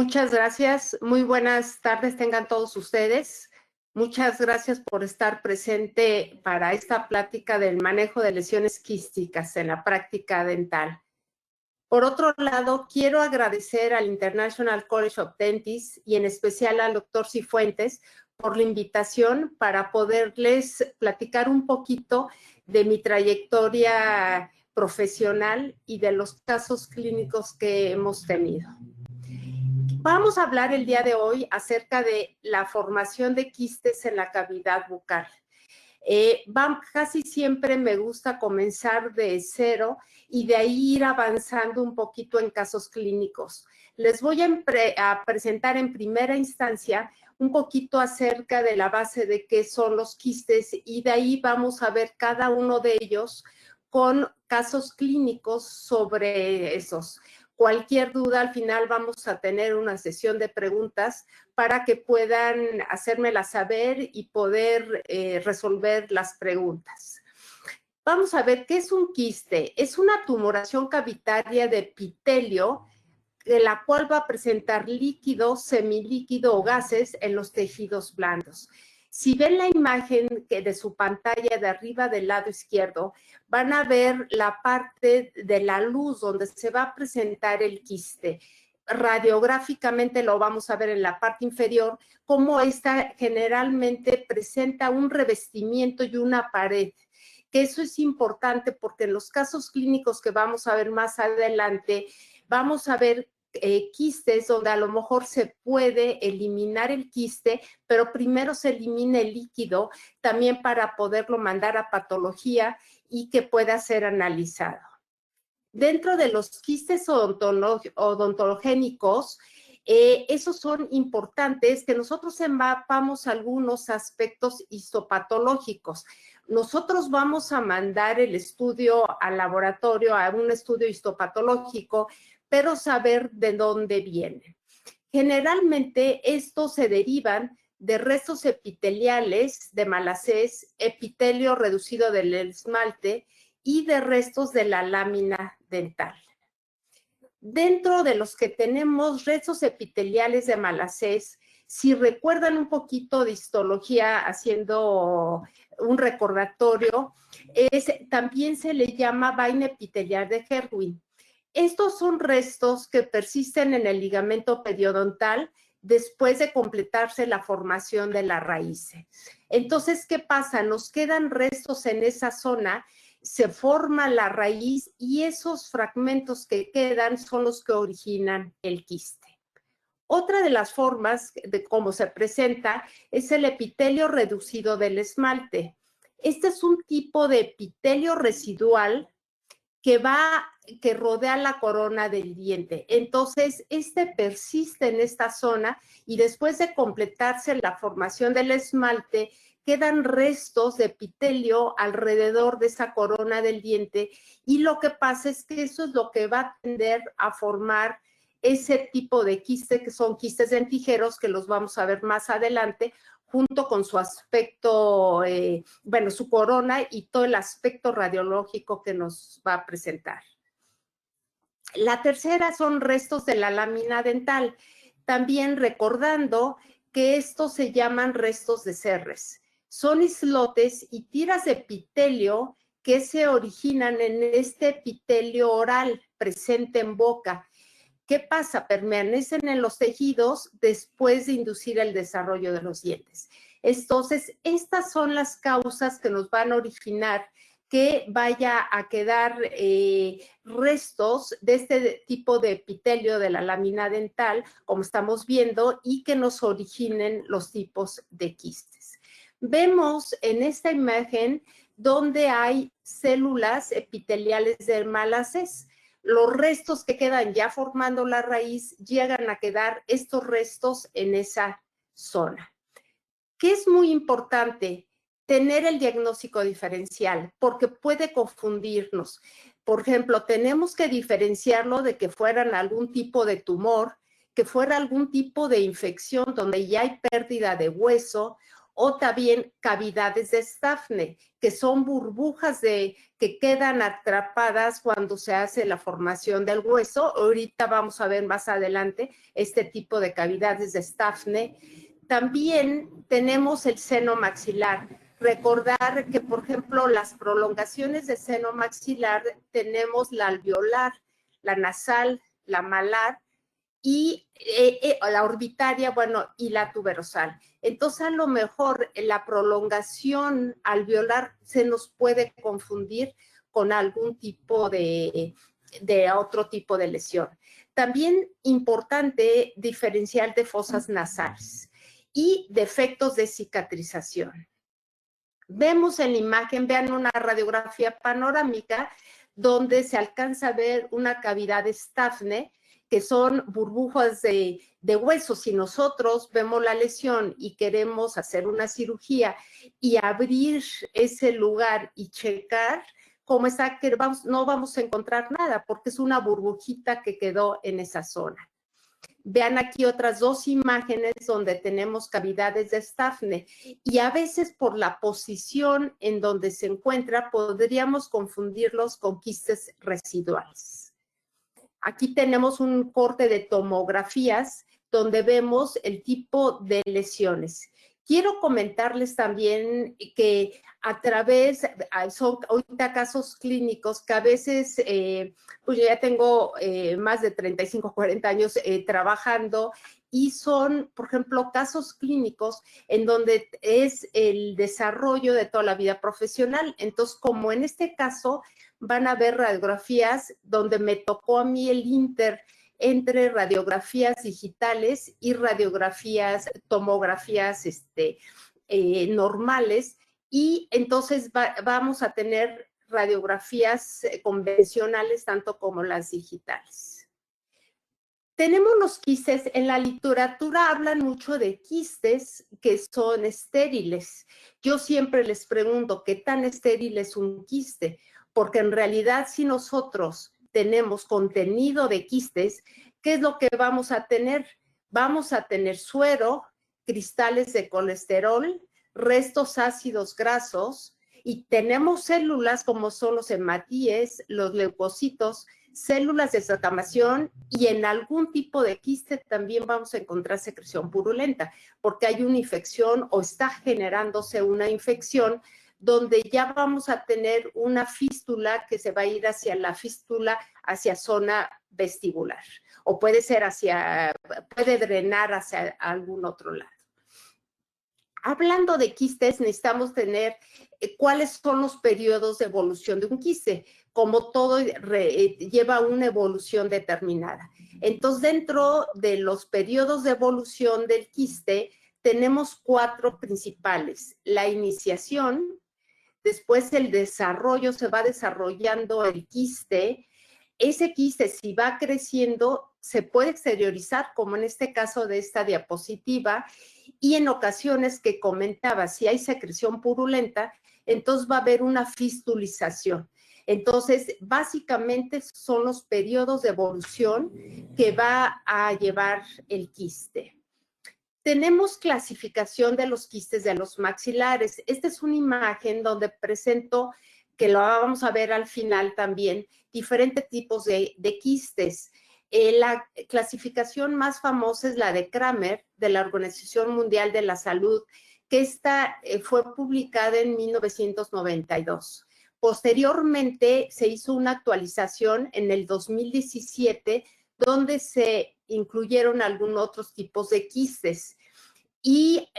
Muchas gracias. Muy buenas tardes tengan todos ustedes. Muchas gracias por estar presente para esta plática del manejo de lesiones quísticas en la práctica dental. Por otro lado, quiero agradecer al International College of Dentists y en especial al doctor Cifuentes por la invitación para poderles platicar un poquito de mi trayectoria profesional y de los casos clínicos que hemos tenido. Vamos a hablar el día de hoy acerca de la formación de quistes en la cavidad bucal. Casi siempre me gusta comenzar de cero y de ahí ir avanzando un poquito en casos clínicos. Les voy a presentar en primera instancia un poquito acerca de la base de qué son los quistes y de ahí vamos a ver cada uno de ellos con casos clínicos sobre esos. Cualquier duda, al final vamos a tener una sesión de preguntas para que puedan hacérmela saber y poder resolver las preguntas. Vamos a ver, ¿qué es un quiste? Es una tumoración cavitaria de epitelio, de la cual va a presentar líquido, semilíquido o gases en los tejidos blandos. Si ven la imagen de su pantalla de arriba del lado izquierdo, van a ver la parte de la luz donde se va a presentar el quiste. Radiográficamente lo vamos a ver en la parte inferior, cómo esta generalmente presenta un revestimiento y una pared, que eso es importante porque en los casos clínicos que vamos a ver más adelante, vamos a ver quistes donde a lo mejor se puede eliminar el quiste, pero primero se elimina el líquido también para poderlo mandar a patología y que pueda ser analizado. Dentro de los quistes odontogénicos, esos son importantes que nosotros empapamos algunos aspectos histopatológicos. Nosotros vamos a mandar el estudio al laboratorio, a un estudio histopatológico, pero saber de dónde vienen. Generalmente estos se derivan de restos epiteliales de Malacés, epitelio reducido del esmalte y de restos de la lámina dental. Dentro de los que tenemos restos epiteliales de Malacés, si recuerdan un poquito de histología haciendo un recordatorio, también se le llama vaina epitelial de Herwin. Estos son restos que persisten en el ligamento periodontal después de completarse la formación de la raíz. Entonces, ¿qué pasa? Nos quedan restos en esa zona, se forma la raíz y esos fragmentos que quedan son los que originan el quiste. Otra de las formas de cómo se presenta es el epitelio reducido del esmalte. Este es un tipo de epitelio residual que rodea la corona del diente. Entonces, persiste en esta zona y después de completarse la formación del esmalte, quedan restos de epitelio alrededor de esa corona del diente y lo que pasa es que eso es lo que va a tender a formar ese tipo de quiste, que son quistes dentijeros, que los vamos a ver más adelante, junto con su aspecto, su corona y todo el aspecto radiológico que nos va a presentar. La tercera son restos de la lámina dental, también recordando que estos se llaman restos de Serres. Son islotes y tiras de epitelio que se originan en este epitelio oral presente en boca. ¿Qué pasa? Permanecen en los tejidos después de inducir el desarrollo de los dientes. Entonces, estas son las causas que nos van a originar que vaya a quedar restos de este tipo de epitelio de la lámina dental, como estamos viendo, y que nos originen los tipos de quistes. Vemos en esta imagen donde hay células epiteliales de Malacés. Los restos que quedan ya formando la raíz llegan a quedar estos restos en esa zona. ¿Qué es muy importante? Tener el diagnóstico diferencial, porque puede confundirnos. Por ejemplo, tenemos que diferenciarlo de que fueran algún tipo de tumor, que fuera algún tipo de infección donde ya hay pérdida de hueso, o también cavidades de Stafne, que son burbujas que quedan atrapadas cuando se hace la formación del hueso. Ahorita vamos a ver más adelante este tipo de cavidades de Stafne. También tenemos el seno maxilar. Recordar que, por ejemplo, las prolongaciones de seno maxilar tenemos la alveolar, la nasal, la malar, y la orbitaria, bueno, y la tuberosal. Entonces, a lo mejor la prolongación alveolar se nos puede confundir con algún tipo de otro tipo de lesión. También importante diferenciar de fosas nasales y defectos de cicatrización. Vemos en la imagen, vean una radiografía panorámica donde se alcanza a ver una cavidad de Stafne, que son burbujas de hueso. Si nosotros vemos la lesión y queremos hacer una cirugía y abrir ese lugar y checar cómo está, que no vamos a encontrar nada porque es una burbujita que quedó en esa zona. Vean aquí otras dos imágenes donde tenemos cavidades de Stafne y a veces por la posición en donde se encuentra podríamos confundirlos con quistes residuales. Aquí tenemos un corte de tomografías donde vemos el tipo de lesiones. Quiero comentarles también que a través, son ahorita casos clínicos que a veces, pues yo ya tengo más de 35, 40 años trabajando y son, por ejemplo, casos clínicos en donde es el desarrollo de toda la vida profesional. Entonces, como en este caso, van a ver radiografías donde me tocó a mí el inter entre radiografías digitales y radiografías, tomografías normales, y entonces vamos a tener radiografías convencionales tanto como las digitales. Tenemos los quistes, en la literatura hablan mucho de quistes que son estériles. Yo siempre les pregunto, ¿qué tan estéril es un quiste? Porque en realidad si nosotros tenemos contenido de quistes, ¿qué es lo que vamos a tener? Vamos a tener suero, cristales de colesterol, restos ácidos grasos, y tenemos células como son los hematíes, los leucocitos, células de inflamación, y en algún tipo de quiste también vamos a encontrar secreción purulenta, porque hay una infección o está generándose una infección donde ya vamos a tener una fístula que se va a ir hacia la fístula, hacia zona vestibular, o puede ser puede drenar hacia algún otro lado. Hablando de quistes, necesitamos tener cuáles son los periodos de evolución de un quiste. Como todo lleva una evolución determinada. Entonces, dentro de los periodos de evolución del quiste, tenemos 4 principales. La iniciación, después el desarrollo, se va desarrollando el quiste. Ese quiste, si va creciendo, se puede exteriorizar, como en este caso de esta diapositiva, y en ocasiones que comentaba, si hay secreción purulenta, entonces va a haber una fistulización. Entonces, básicamente son los periodos de evolución que va a llevar el quiste. Tenemos clasificación de los quistes de los maxilares. Esta es una imagen donde presento, que lo vamos a ver al final también, diferentes tipos de quistes. La clasificación más famosa es la de Kramer, de la Organización Mundial de la Salud, que esta fue publicada en 1992. Posteriormente se hizo una actualización en el 2017, donde se incluyeron algunos otros tipos de quistes. Y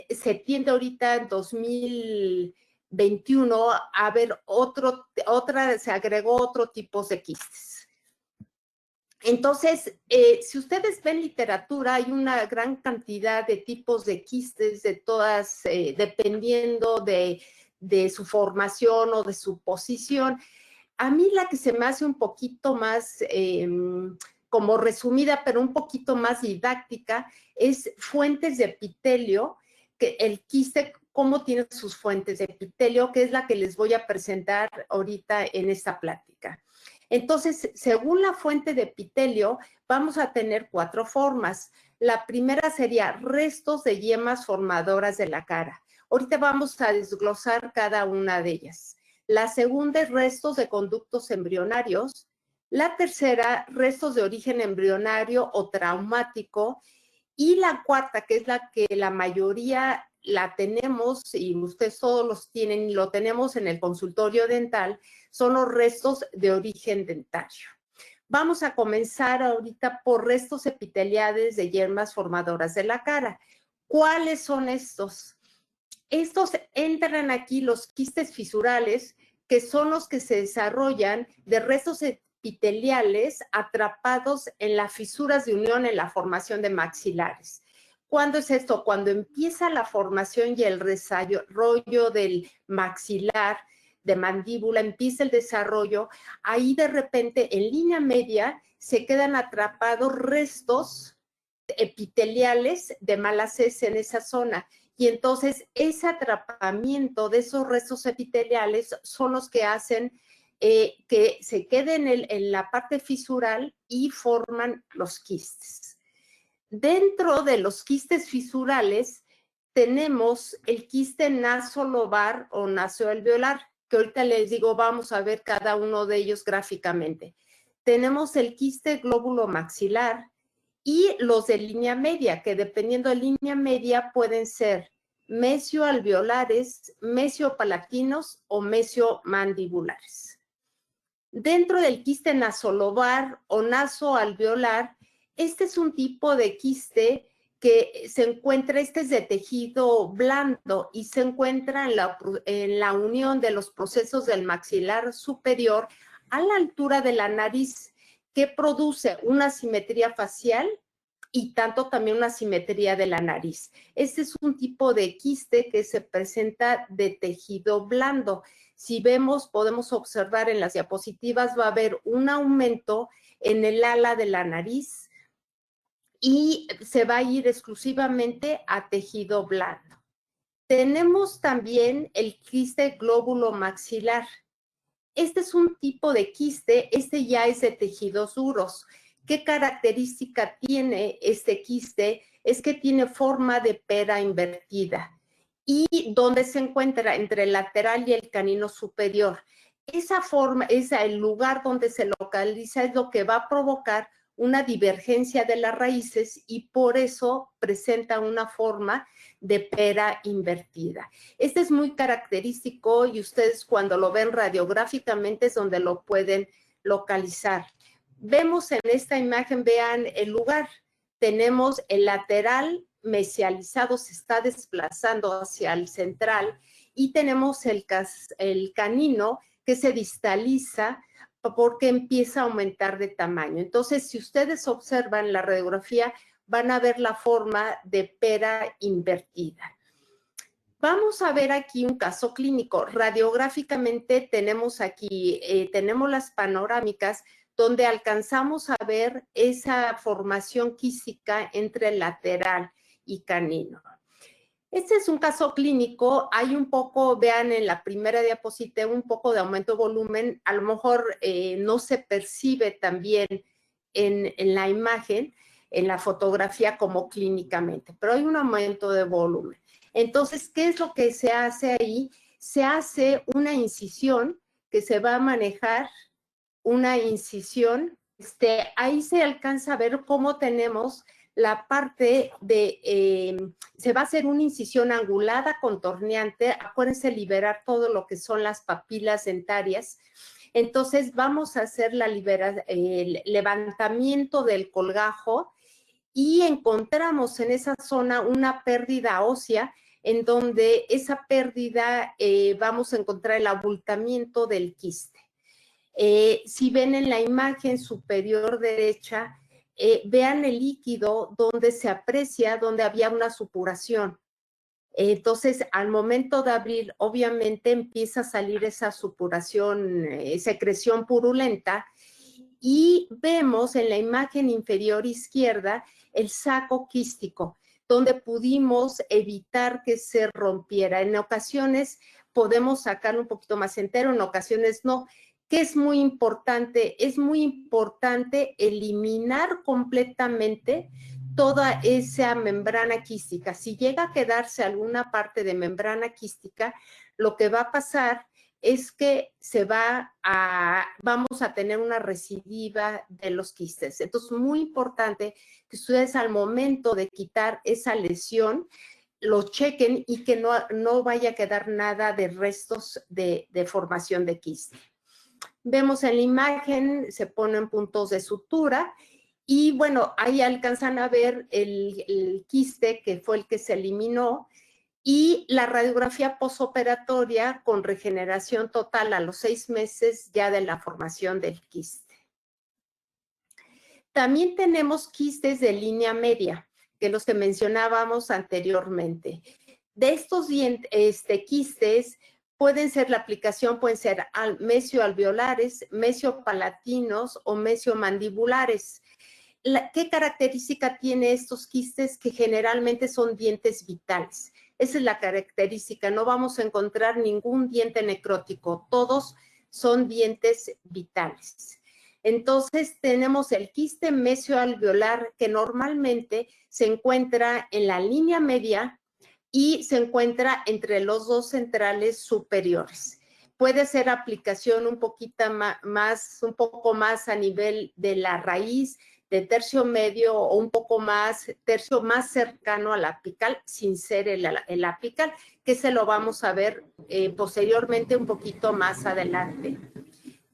se tiende ahorita en 2021 a ver se agregó otro tipo de quistes. Entonces, si ustedes ven literatura, hay una gran cantidad de tipos de quistes, de todas, dependiendo de su formación o de su posición. A mí la que se me hace un poquito más como resumida, pero un poquito más didáctica, es fuentes de epitelio, que el quiste, cómo tiene sus fuentes de epitelio, que es la que les voy a presentar ahorita en esta plática. Entonces, según la fuente de epitelio, vamos a tener 4 formas. La primera sería restos de yemas formadoras de la cara. Ahorita vamos a desglosar cada una de ellas. La segunda es restos de conductos embrionarios. La tercera, restos de origen embrionario o traumático. Y la cuarta, que es la que la mayoría la tenemos, y ustedes todos los tienen y lo tenemos en el consultorio dental, son los restos de origen dentario. Vamos a comenzar ahorita por restos epiteliales de yemas formadoras de la cara. ¿Cuáles son estos? Estos entran aquí los quistes fisurales, que son los que se desarrollan de restos epiteliales atrapados en las fisuras de unión en la formación de maxilares. ¿Cuándo es esto? Cuando empieza la formación y el desarrollo del maxilar, de mandíbula, empieza el desarrollo, ahí de repente en línea media se quedan atrapados restos epiteliales de malas heces en esa zona. Y entonces ese atrapamiento de esos restos epiteliales son los que hacen que se queden en la parte fisural y forman los quistes. Dentro de los quistes fisurales tenemos el quiste nasolobar o nasoalveolar, que ahorita les digo, vamos a ver cada uno de ellos gráficamente. Tenemos el quiste glóbulo maxilar y los de línea media, que dependiendo de línea media pueden ser mesioalveolares, mesiopalatinos o mesiomandibulares. Dentro del quiste nasolobar o nasoalveolar, este es un tipo de quiste que se encuentra, este es de tejido blando y se encuentra en la unión de los procesos del maxilar superior a la altura de la nariz, que produce una simetría facial y tanto también una simetría de la nariz. Este es un tipo de quiste que se presenta de tejido blando. Si vemos, podemos observar en las diapositivas, va a haber un aumento en el ala de la nariz y se va a ir exclusivamente a tejido blando. Tenemos también el quiste glóbulo maxilar. Este es un tipo de quiste, este ya es de tejidos duros. ¿Qué característica tiene este quiste? Es que tiene forma de pera invertida. ¿Y dónde se encuentra? Entre el lateral y el canino superior. Esa forma, el lugar donde se localiza es lo que va a provocar una divergencia de las raíces y por eso presenta una forma de pera invertida. Este es muy característico y ustedes cuando lo ven radiográficamente es donde lo pueden localizar. Vemos en esta imagen, vean el lugar. Tenemos el lateral mesializado, se está desplazando hacia el central y tenemos el canino que se distaliza porque empieza a aumentar de tamaño. Entonces, si ustedes observan la radiografía, van a ver la forma de pera invertida. Vamos a ver aquí un caso clínico. Radiográficamente tenemos aquí, tenemos las panorámicas donde alcanzamos a ver esa formación quística entre lateral y canino. Este es un caso clínico, hay un poco, vean en la primera diapositiva, un poco de aumento de volumen, a lo mejor no se percibe también en la imagen, en la fotografía como clínicamente, pero hay un aumento de volumen. Entonces, ¿qué es lo que se hace ahí? Se hace una incisión que se va a manejar, una incisión, ahí se alcanza a ver cómo tenemos la parte de, se va a hacer una incisión angulada, contorneante, acuérdense liberar todo lo que son las papilas dentarias. Entonces vamos a hacer el levantamiento del colgajo y encontramos en esa zona una pérdida ósea en donde esa pérdida vamos a encontrar el abultamiento del quiste. Si ven en la imagen superior derecha, vean el líquido donde se aprecia, donde había una supuración. Entonces, al momento de abrir, obviamente empieza a salir esa supuración, secreción purulenta, y vemos en la imagen inferior izquierda el saco quístico, donde pudimos evitar que se rompiera. En ocasiones podemos sacarlo un poquito más entero, en ocasiones no. ¿Qué es muy importante? Es muy importante eliminar completamente toda esa membrana quística. Si llega a quedarse alguna parte de membrana quística, lo que va a pasar es que vamos a tener una recidiva de los quistes. Entonces, muy importante que ustedes al momento de quitar esa lesión, lo chequen y que no vaya a quedar nada de restos de formación de quiste. Vemos en la imagen, se ponen puntos de sutura y bueno, ahí alcanzan a ver el quiste que fue el que se eliminó y la radiografía posoperatoria con regeneración total a los 6 meses ya de la formación del quiste. También tenemos quistes de línea media, que los que mencionábamos anteriormente. De estos quistes, pueden ser mesioalveolares, mesiopalatinos o mesiomandibulares. ¿Qué característica tiene estos quistes? Que generalmente son dientes vitales. Esa es la característica, no vamos a encontrar ningún diente necrótico, todos son dientes vitales. Entonces tenemos el quiste mesioalveolar que normalmente se encuentra en la línea media y se encuentra entre los dos centrales superiores. Puede ser aplicación un poco más a nivel de la raíz, de tercio medio o un poco más, tercio más cercano al apical, sin ser el apical, que se lo vamos a ver posteriormente un poquito más adelante.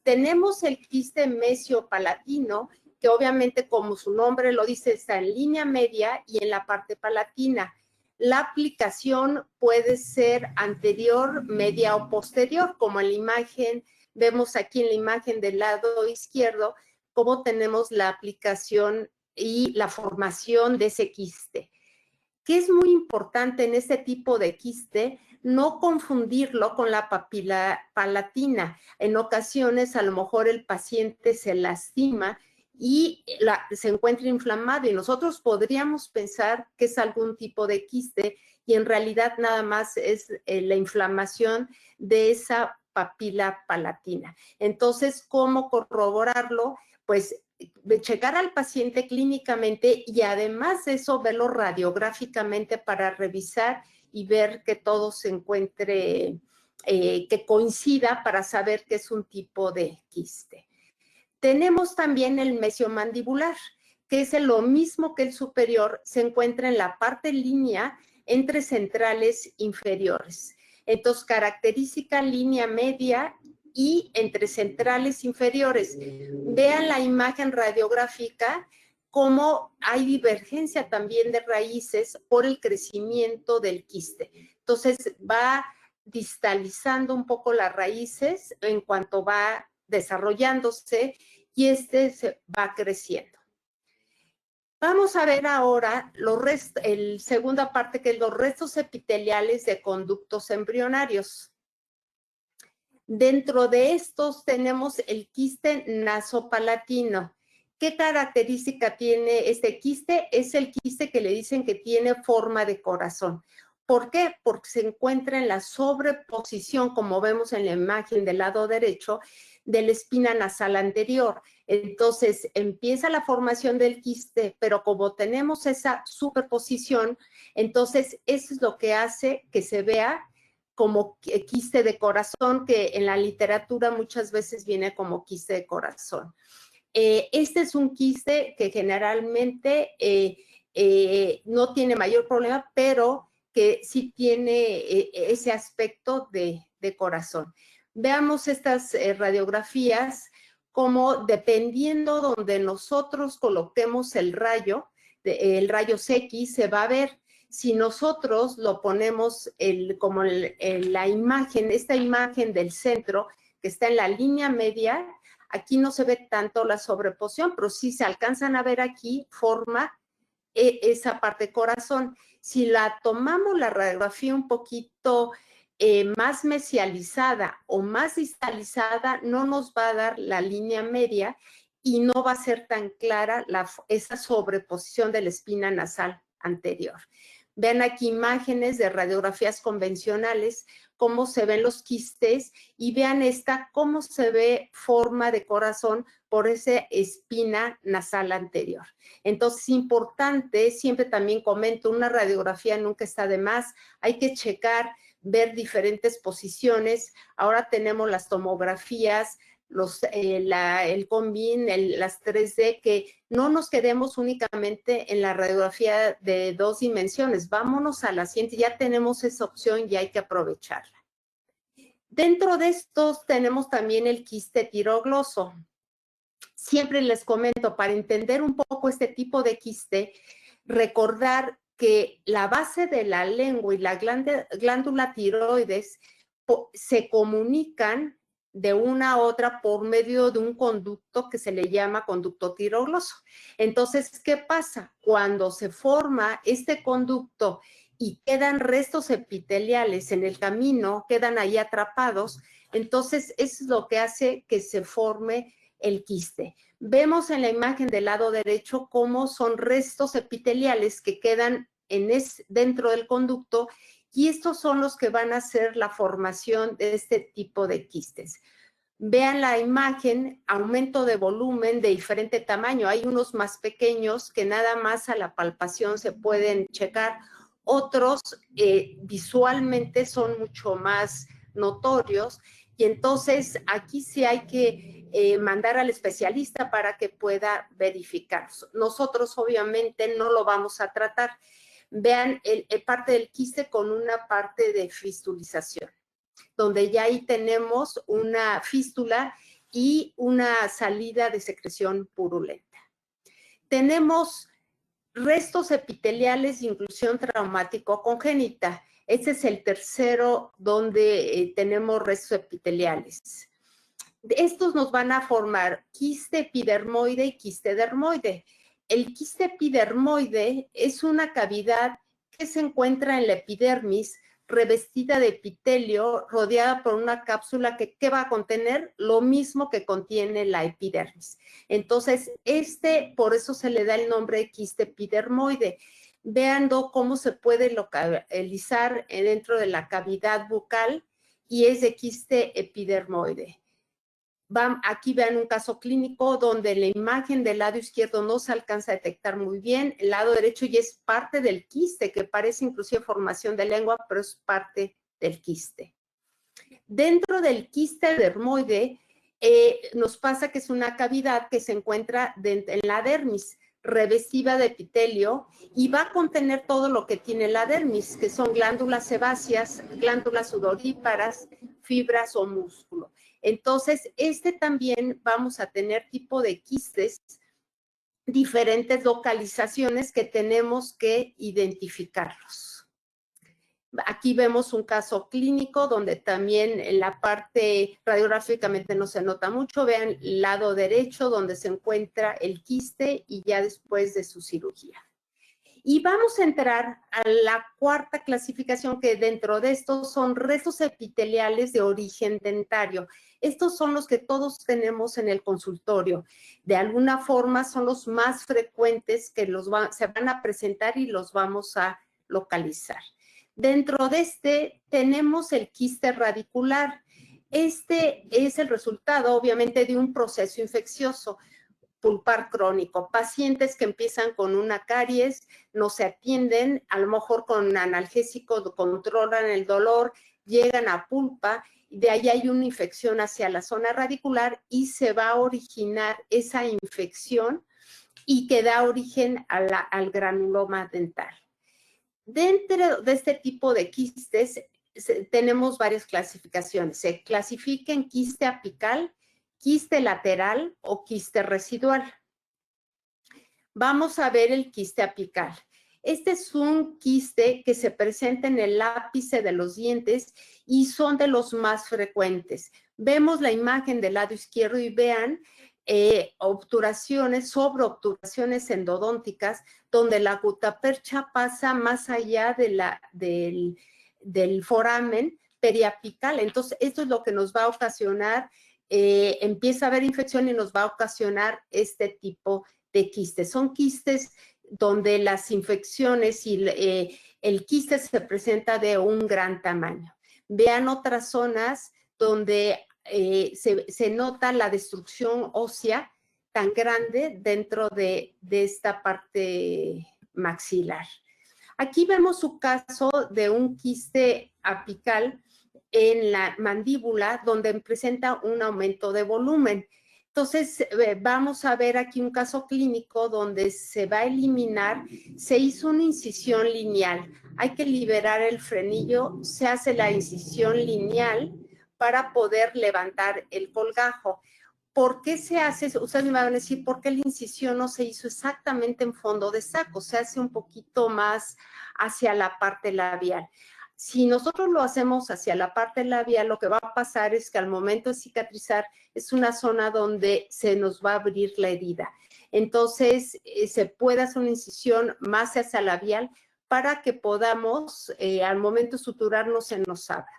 Tenemos el quiste mesiopalatino, que obviamente como su nombre lo dice, está en línea media y en la parte palatina. La aplicación puede ser anterior, media o posterior, como en la imagen, vemos aquí en la imagen del lado izquierdo, cómo tenemos la aplicación y la formación de ese quiste. ¿Qué es muy importante en este tipo de quiste? No confundirlo con la papila palatina. En ocasiones, a lo mejor el paciente se lastima y se encuentra inflamado y nosotros podríamos pensar que es algún tipo de quiste y en realidad nada más es la inflamación de esa papila palatina. Entonces, ¿cómo corroborarlo? Pues checar al paciente clínicamente y además de eso verlo radiográficamente para revisar y ver que todo se encuentre, que coincida para saber que es un tipo de quiste. Tenemos también el mesiomandibular, que es lo mismo que el superior, se encuentra en la parte línea entre centrales inferiores. Entonces, característica línea media y entre centrales inferiores. Vean la imagen radiográfica, cómo hay divergencia también de raíces por el crecimiento del quiste. Entonces, va distalizando un poco las raíces en cuanto va desarrollándose y se va creciendo. Vamos a ver ahora la segunda parte, que es los restos epiteliales de conductos embrionarios. Dentro de estos tenemos el quiste nasopalatino. ¿Qué característica tiene este quiste? Es el quiste que le dicen que tiene forma de corazón. ¿Por qué? Porque se encuentra en la sobreposición, como vemos en la imagen del lado derecho, de la espina nasal anterior. Entonces, empieza la formación del quiste, pero como tenemos esa superposición, entonces eso es lo que hace que se vea como quiste de corazón, que en la literatura muchas veces viene como quiste de corazón. Este es un quiste que generalmente no tiene mayor problema, pero que sí tiene ese aspecto de corazón. Veamos estas radiografías como dependiendo donde nosotros coloquemos el rayos X se va a ver. Si nosotros lo ponemos como la imagen, esta imagen del centro que está en la línea media, aquí no se ve tanto la sobreposición, pero sí se alcanzan a ver aquí, forma esa parte corazón. Si la tomamos la radiografía un poquito más mesializada o más distalizada, no nos va a dar la línea media y no va a ser tan clara esa sobreposición de la espina nasal anterior. Vean aquí imágenes de radiografías convencionales, cómo se ven los quistes, y vean esta, cómo se ve forma de corazón por esa espina nasal anterior. Entonces, es importante, siempre también comento, una radiografía nunca está de más, hay que checar, ver diferentes posiciones. Ahora tenemos las tomografías, el Combin, las 3D, que no nos quedemos únicamente en la radiografía de 2 dimensiones, vámonos a la siguiente, ya tenemos esa opción y hay que aprovecharla. Dentro de estos tenemos también el quiste tirogloso. Siempre les comento, para entender un poco este tipo de quiste, recordar que la base de la lengua y la glándula tiroides se comunican de una a otra por medio de un conducto que se le llama conducto tirogloso. Entonces, ¿qué pasa? Cuando se forma este conducto y quedan restos epiteliales en el camino, quedan ahí atrapados, entonces eso es lo que hace que se forme el quiste. Vemos en la imagen del lado derecho cómo son restos epiteliales que quedan dentro del conducto, y estos son los que van a hacer la formación de este tipo de quistes. Vean la imagen, aumento de volumen de diferente tamaño. Hay unos más pequeños que nada más a la palpación se pueden checar. Otros visualmente son mucho más notorios, y entonces aquí sí hay que mandar al especialista para que pueda verificar. Nosotros obviamente no lo vamos a tratar. Vean parte del quiste con una parte de fistulización, donde ya ahí tenemos una fístula y una salida de secreción purulenta. Tenemos restos epiteliales de inclusión traumático congénita. Este es el tercero donde tenemos restos epiteliales. Estos nos van a formar quiste epidermoide y quiste dermoide. El quiste epidermoide es una cavidad que se encuentra en la epidermis, revestida de epitelio, rodeada por una cápsula que va a contener lo mismo que contiene la epidermis. Entonces, por eso se le da el nombre de quiste epidermoide. Vean cómo se puede localizar dentro de la cavidad bucal, y es de quiste epidermoide. Aquí vean un caso clínico donde la imagen del lado izquierdo no se alcanza a detectar muy bien, el lado derecho ya es parte del quiste, que parece inclusive formación de lengua, pero es parte del quiste. Dentro del quiste dermoide nos pasa que es una cavidad que se encuentra en la dermis, revestida de epitelio, y va a contener todo lo que tiene la dermis, que son glándulas sebáceas, glándulas sudoríparas, fibras o músculo. Entonces, también vamos a tener tipo de quistes, diferentes localizaciones que tenemos que identificarlos. Aquí vemos un caso clínico donde también en la parte radiográficamente no se nota mucho. Vean el lado derecho donde se encuentra el quiste y ya después de su cirugía. Y vamos a entrar a la cuarta clasificación, que dentro de estos son restos epiteliales de origen dentario. Estos son los que todos tenemos en el consultorio. De alguna forma son los más frecuentes que se van a presentar y los vamos a localizar. Dentro de tenemos el quiste radicular. Es el resultado, obviamente, de un proceso infeccioso pulpar crónico. Pacientes que empiezan con una caries, no se atienden, a lo mejor con analgésico controlan el dolor, llegan a pulpa, y de ahí hay una infección hacia la zona radicular y se va a originar esa infección y que da origen al granuloma dental. Dentro de este tipo de quistes tenemos varias clasificaciones. Se clasifica en quiste apical, quiste lateral o quiste residual. Vamos a ver el quiste apical. Este es un quiste que se presenta en el ápice de los dientes y son de los más frecuentes. Vemos la imagen del lado izquierdo y vean sobreobturaciones endodónticas, donde la gutapercha pasa más allá del foramen periapical. Entonces, esto es lo que nos va a ocasionar, empieza a haber infección y nos va a ocasionar este tipo de quistes. Son quistes donde las infecciones y el quiste se presenta de un gran tamaño. Vean otras zonas donde se nota la destrucción ósea tan grande dentro de esta parte maxilar. Aquí vemos un caso de un quiste apical en la mandíbula donde presenta un aumento de volumen. Entonces, vamos a ver aquí un caso clínico donde se va a eliminar, se hizo una incisión lineal. Hay que liberar el frenillo, se hace la incisión lineal para poder levantar el colgajo. ¿Por qué se hace? Ustedes me van a decir, ¿por qué la incisión no se hizo exactamente en fondo de saco? Se hace un poquito más hacia la parte labial. Si nosotros lo hacemos hacia la parte labial, lo que va a pasar es que al momento de cicatrizar es una zona donde se nos va a abrir la herida. Entonces, se puede hacer una incisión más hacia labial para que podamos, al momento de suturarnos, se nos abra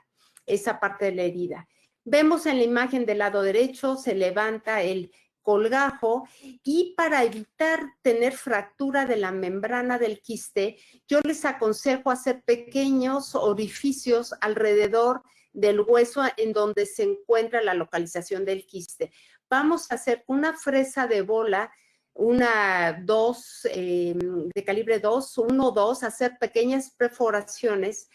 esa parte de la herida. Vemos en la imagen del lado derecho, se levanta el colgajo y para evitar tener fractura de la membrana del quiste, yo les aconsejo hacer pequeños orificios alrededor del hueso en donde se encuentra la localización del quiste. Vamos a hacer una fresa de bola, una 2, de calibre 2, 1 2, hacer pequeñas perforaciones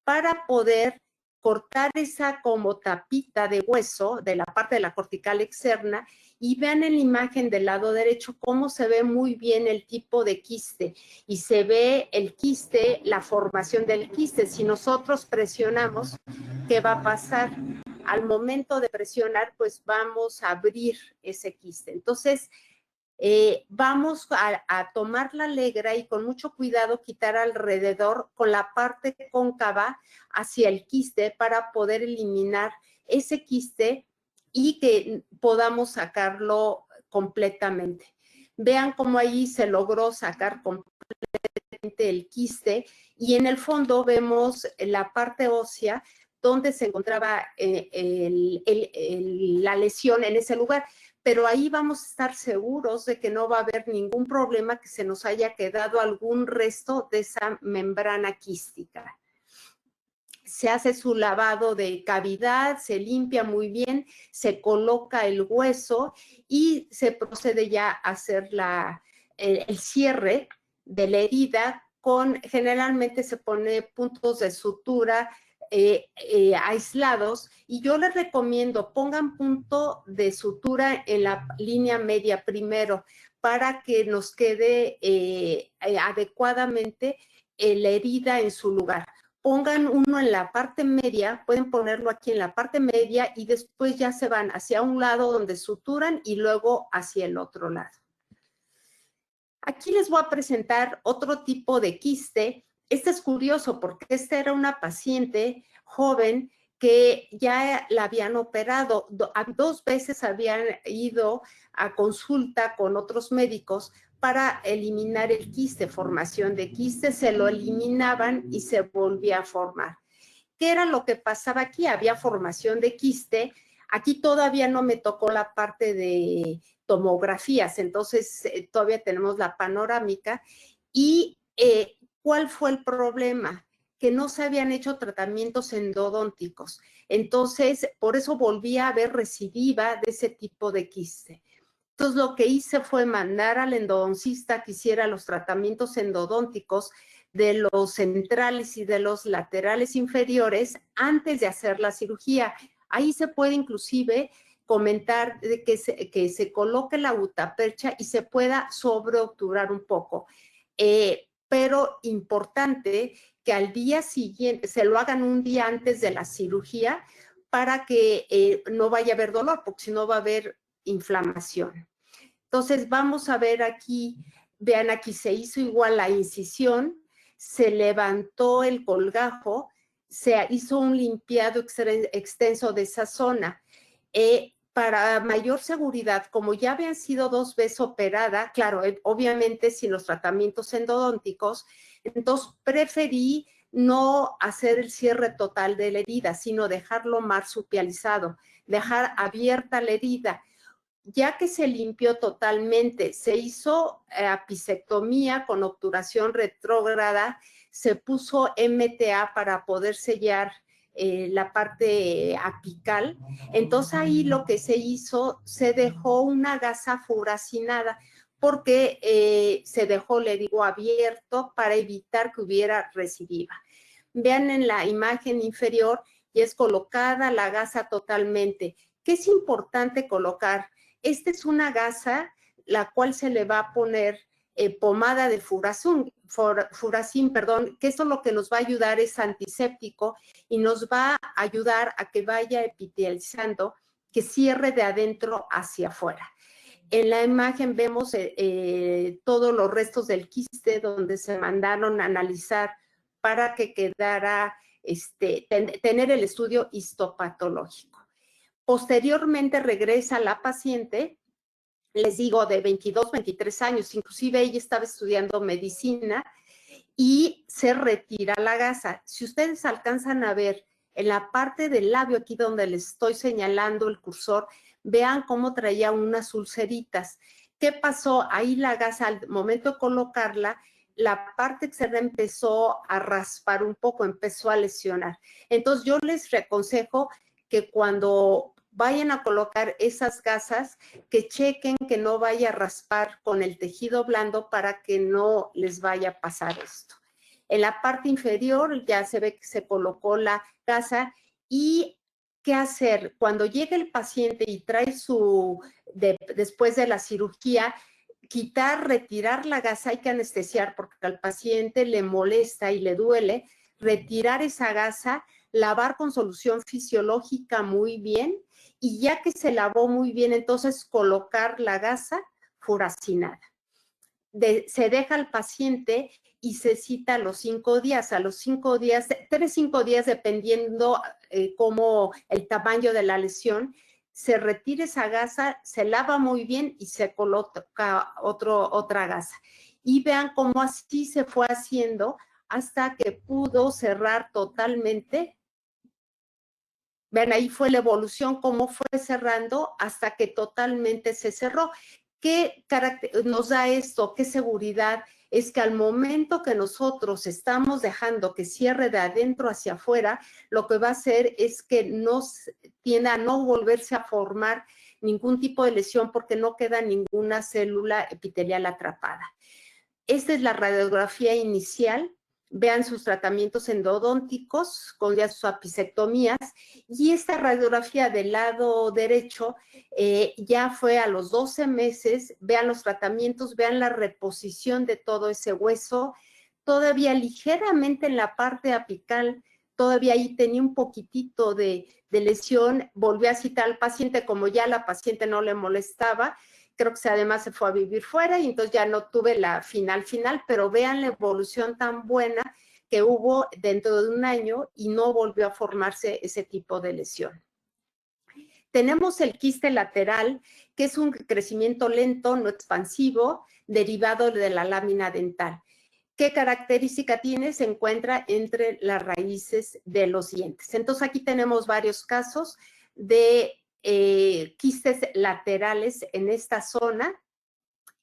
para poder cortar esa como tapita de hueso de la parte de la cortical externa y vean en la imagen del lado derecho cómo se ve muy bien el tipo de quiste y se ve el quiste, la formación del quiste. Si nosotros presionamos, ¿qué va a pasar? Al momento de presionar, pues vamos a abrir ese quiste. Entonces, vamos a tomar la legra y con mucho cuidado quitar alrededor con la parte cóncava hacia el quiste para poder eliminar ese quiste y que podamos sacarlo completamente. Vean cómo ahí se logró sacar completamente el quiste y en el fondo vemos la parte ósea donde se encontraba la lesión en ese lugar. Pero ahí vamos a estar seguros de que no va a haber ningún problema que se nos haya quedado algún resto de esa membrana quística. Se hace su lavado de cavidad, se limpia muy bien, se coloca el hueso y se procede ya a hacer el cierre de la herida generalmente se pone puntos de sutura aislados y yo les recomiendo pongan punto de sutura en la línea media primero para que nos quede adecuadamente la herida en su lugar. Pongan uno en la parte media, pueden ponerlo aquí en la parte media y después ya se van hacia un lado donde suturan y luego hacia el otro lado. Aquí les voy a presentar otro tipo de quiste. Este es curioso porque esta era una paciente joven que ya la habían operado. 2 veces habían ido a consulta con otros médicos para eliminar el quiste, formación de quiste, se lo eliminaban y se volvía a formar. ¿Qué era lo que pasaba aquí? Había formación de quiste. Aquí todavía no me tocó la parte de tomografías, entonces todavía tenemos la panorámica. ¿Y cuál fue el problema? Que no se habían hecho tratamientos endodónticos. Entonces, por eso volvía a haber recidiva de ese tipo de quiste. Entonces, lo que hice fue mandar al endodoncista que hiciera los tratamientos endodónticos de los centrales y de los laterales inferiores antes de hacer la cirugía. Ahí se puede inclusive comentar de que se coloque la gutapercha y se pueda sobreobturar un poco. Pero importante que al día siguiente, se lo hagan un día antes de la cirugía para que no vaya a haber dolor, porque si no va a haber inflamación. Entonces, vamos a ver aquí, vean aquí, se hizo igual la incisión, se levantó el colgajo, se hizo un limpiado extenso de esa zona. Para mayor seguridad, como ya habían sido 2 veces operada, claro, obviamente sin los tratamientos endodónticos, entonces preferí no hacer el cierre total de la herida, sino dejarlo marsupializado, dejar abierta la herida. ya que se limpió totalmente, se hizo apicectomía con obturación retrógrada, se puso MTA para poder sellar la parte apical. Entonces ahí lo que se hizo, se dejó una gasa furacinada porque se dejó, le digo, abierto para evitar que hubiera recidiva. Vean en la imagen inferior y es colocada la gasa totalmente. ¿Qué es importante colocar? Esta es una gasa la cual se le va a poner pomada de furacin, que eso lo que nos va a ayudar es antiséptico y nos va a ayudar a que vaya epitelializando, que cierre de adentro hacia afuera. En la imagen vemos todos los restos del quiste donde se mandaron a analizar para que quedara, tener el estudio histopatológico. Posteriormente regresa la paciente, les digo, de 22, 23 años, inclusive ella estaba estudiando medicina y se retira la gasa. Si ustedes alcanzan a ver en la parte del labio, aquí donde les estoy señalando el cursor, vean cómo traía unas ulceritas. ¿Qué pasó? Ahí la gasa, al momento de colocarla, la parte externa empezó a raspar un poco, empezó a lesionar. Entonces yo les aconsejo que cuando vayan a colocar esas gasas, que chequen que no vaya a raspar con el tejido blando para que no les vaya a pasar esto. En la parte inferior ya se ve que se colocó la gasa y ¿qué hacer? Cuando llega el paciente y trae después de la cirugía, quitar, retirar la gasa, hay que anestesiar porque al paciente le molesta y le duele, retirar esa gasa, lavar con solución fisiológica muy bien y ya que se lavó muy bien, entonces colocar la gasa furacinada. Se deja al paciente y se cita a los 5 días. A los 5 días, 3-5 días, dependiendo cómo el tamaño de la lesión, se retira esa gasa, se lava muy bien y se coloca otra gasa. Y vean cómo así se fue haciendo hasta que pudo cerrar totalmente. Vean, ahí fue la evolución, cómo fue cerrando hasta que totalmente se cerró. ¿Qué nos da esto? ¿Qué seguridad? Es que al momento que nosotros estamos dejando que cierre de adentro hacia afuera, lo que va a hacer es que tienda a no volverse a formar ningún tipo de lesión porque no queda ninguna célula epitelial atrapada. Esta es la radiografía inicial. Vean sus tratamientos endodónticos con ya sus apicectomías y esta radiografía del lado derecho ya fue a los 12 meses. Vean los tratamientos, vean la reposición de todo ese hueso, todavía ligeramente en la parte apical, todavía ahí tenía un poquitito de lesión. Volví a citar al paciente, como ya la paciente no le molestaba, creo que además se fue a vivir fuera y entonces ya no tuve la final, pero vean la evolución tan buena que hubo dentro de un año y no volvió a formarse ese tipo de lesión. Tenemos el quiste lateral, que es un crecimiento lento, no expansivo, derivado de la lámina dental. ¿Qué característica tiene? Se encuentra entre las raíces de los dientes. Entonces aquí tenemos varios casos de quistes laterales en esta zona.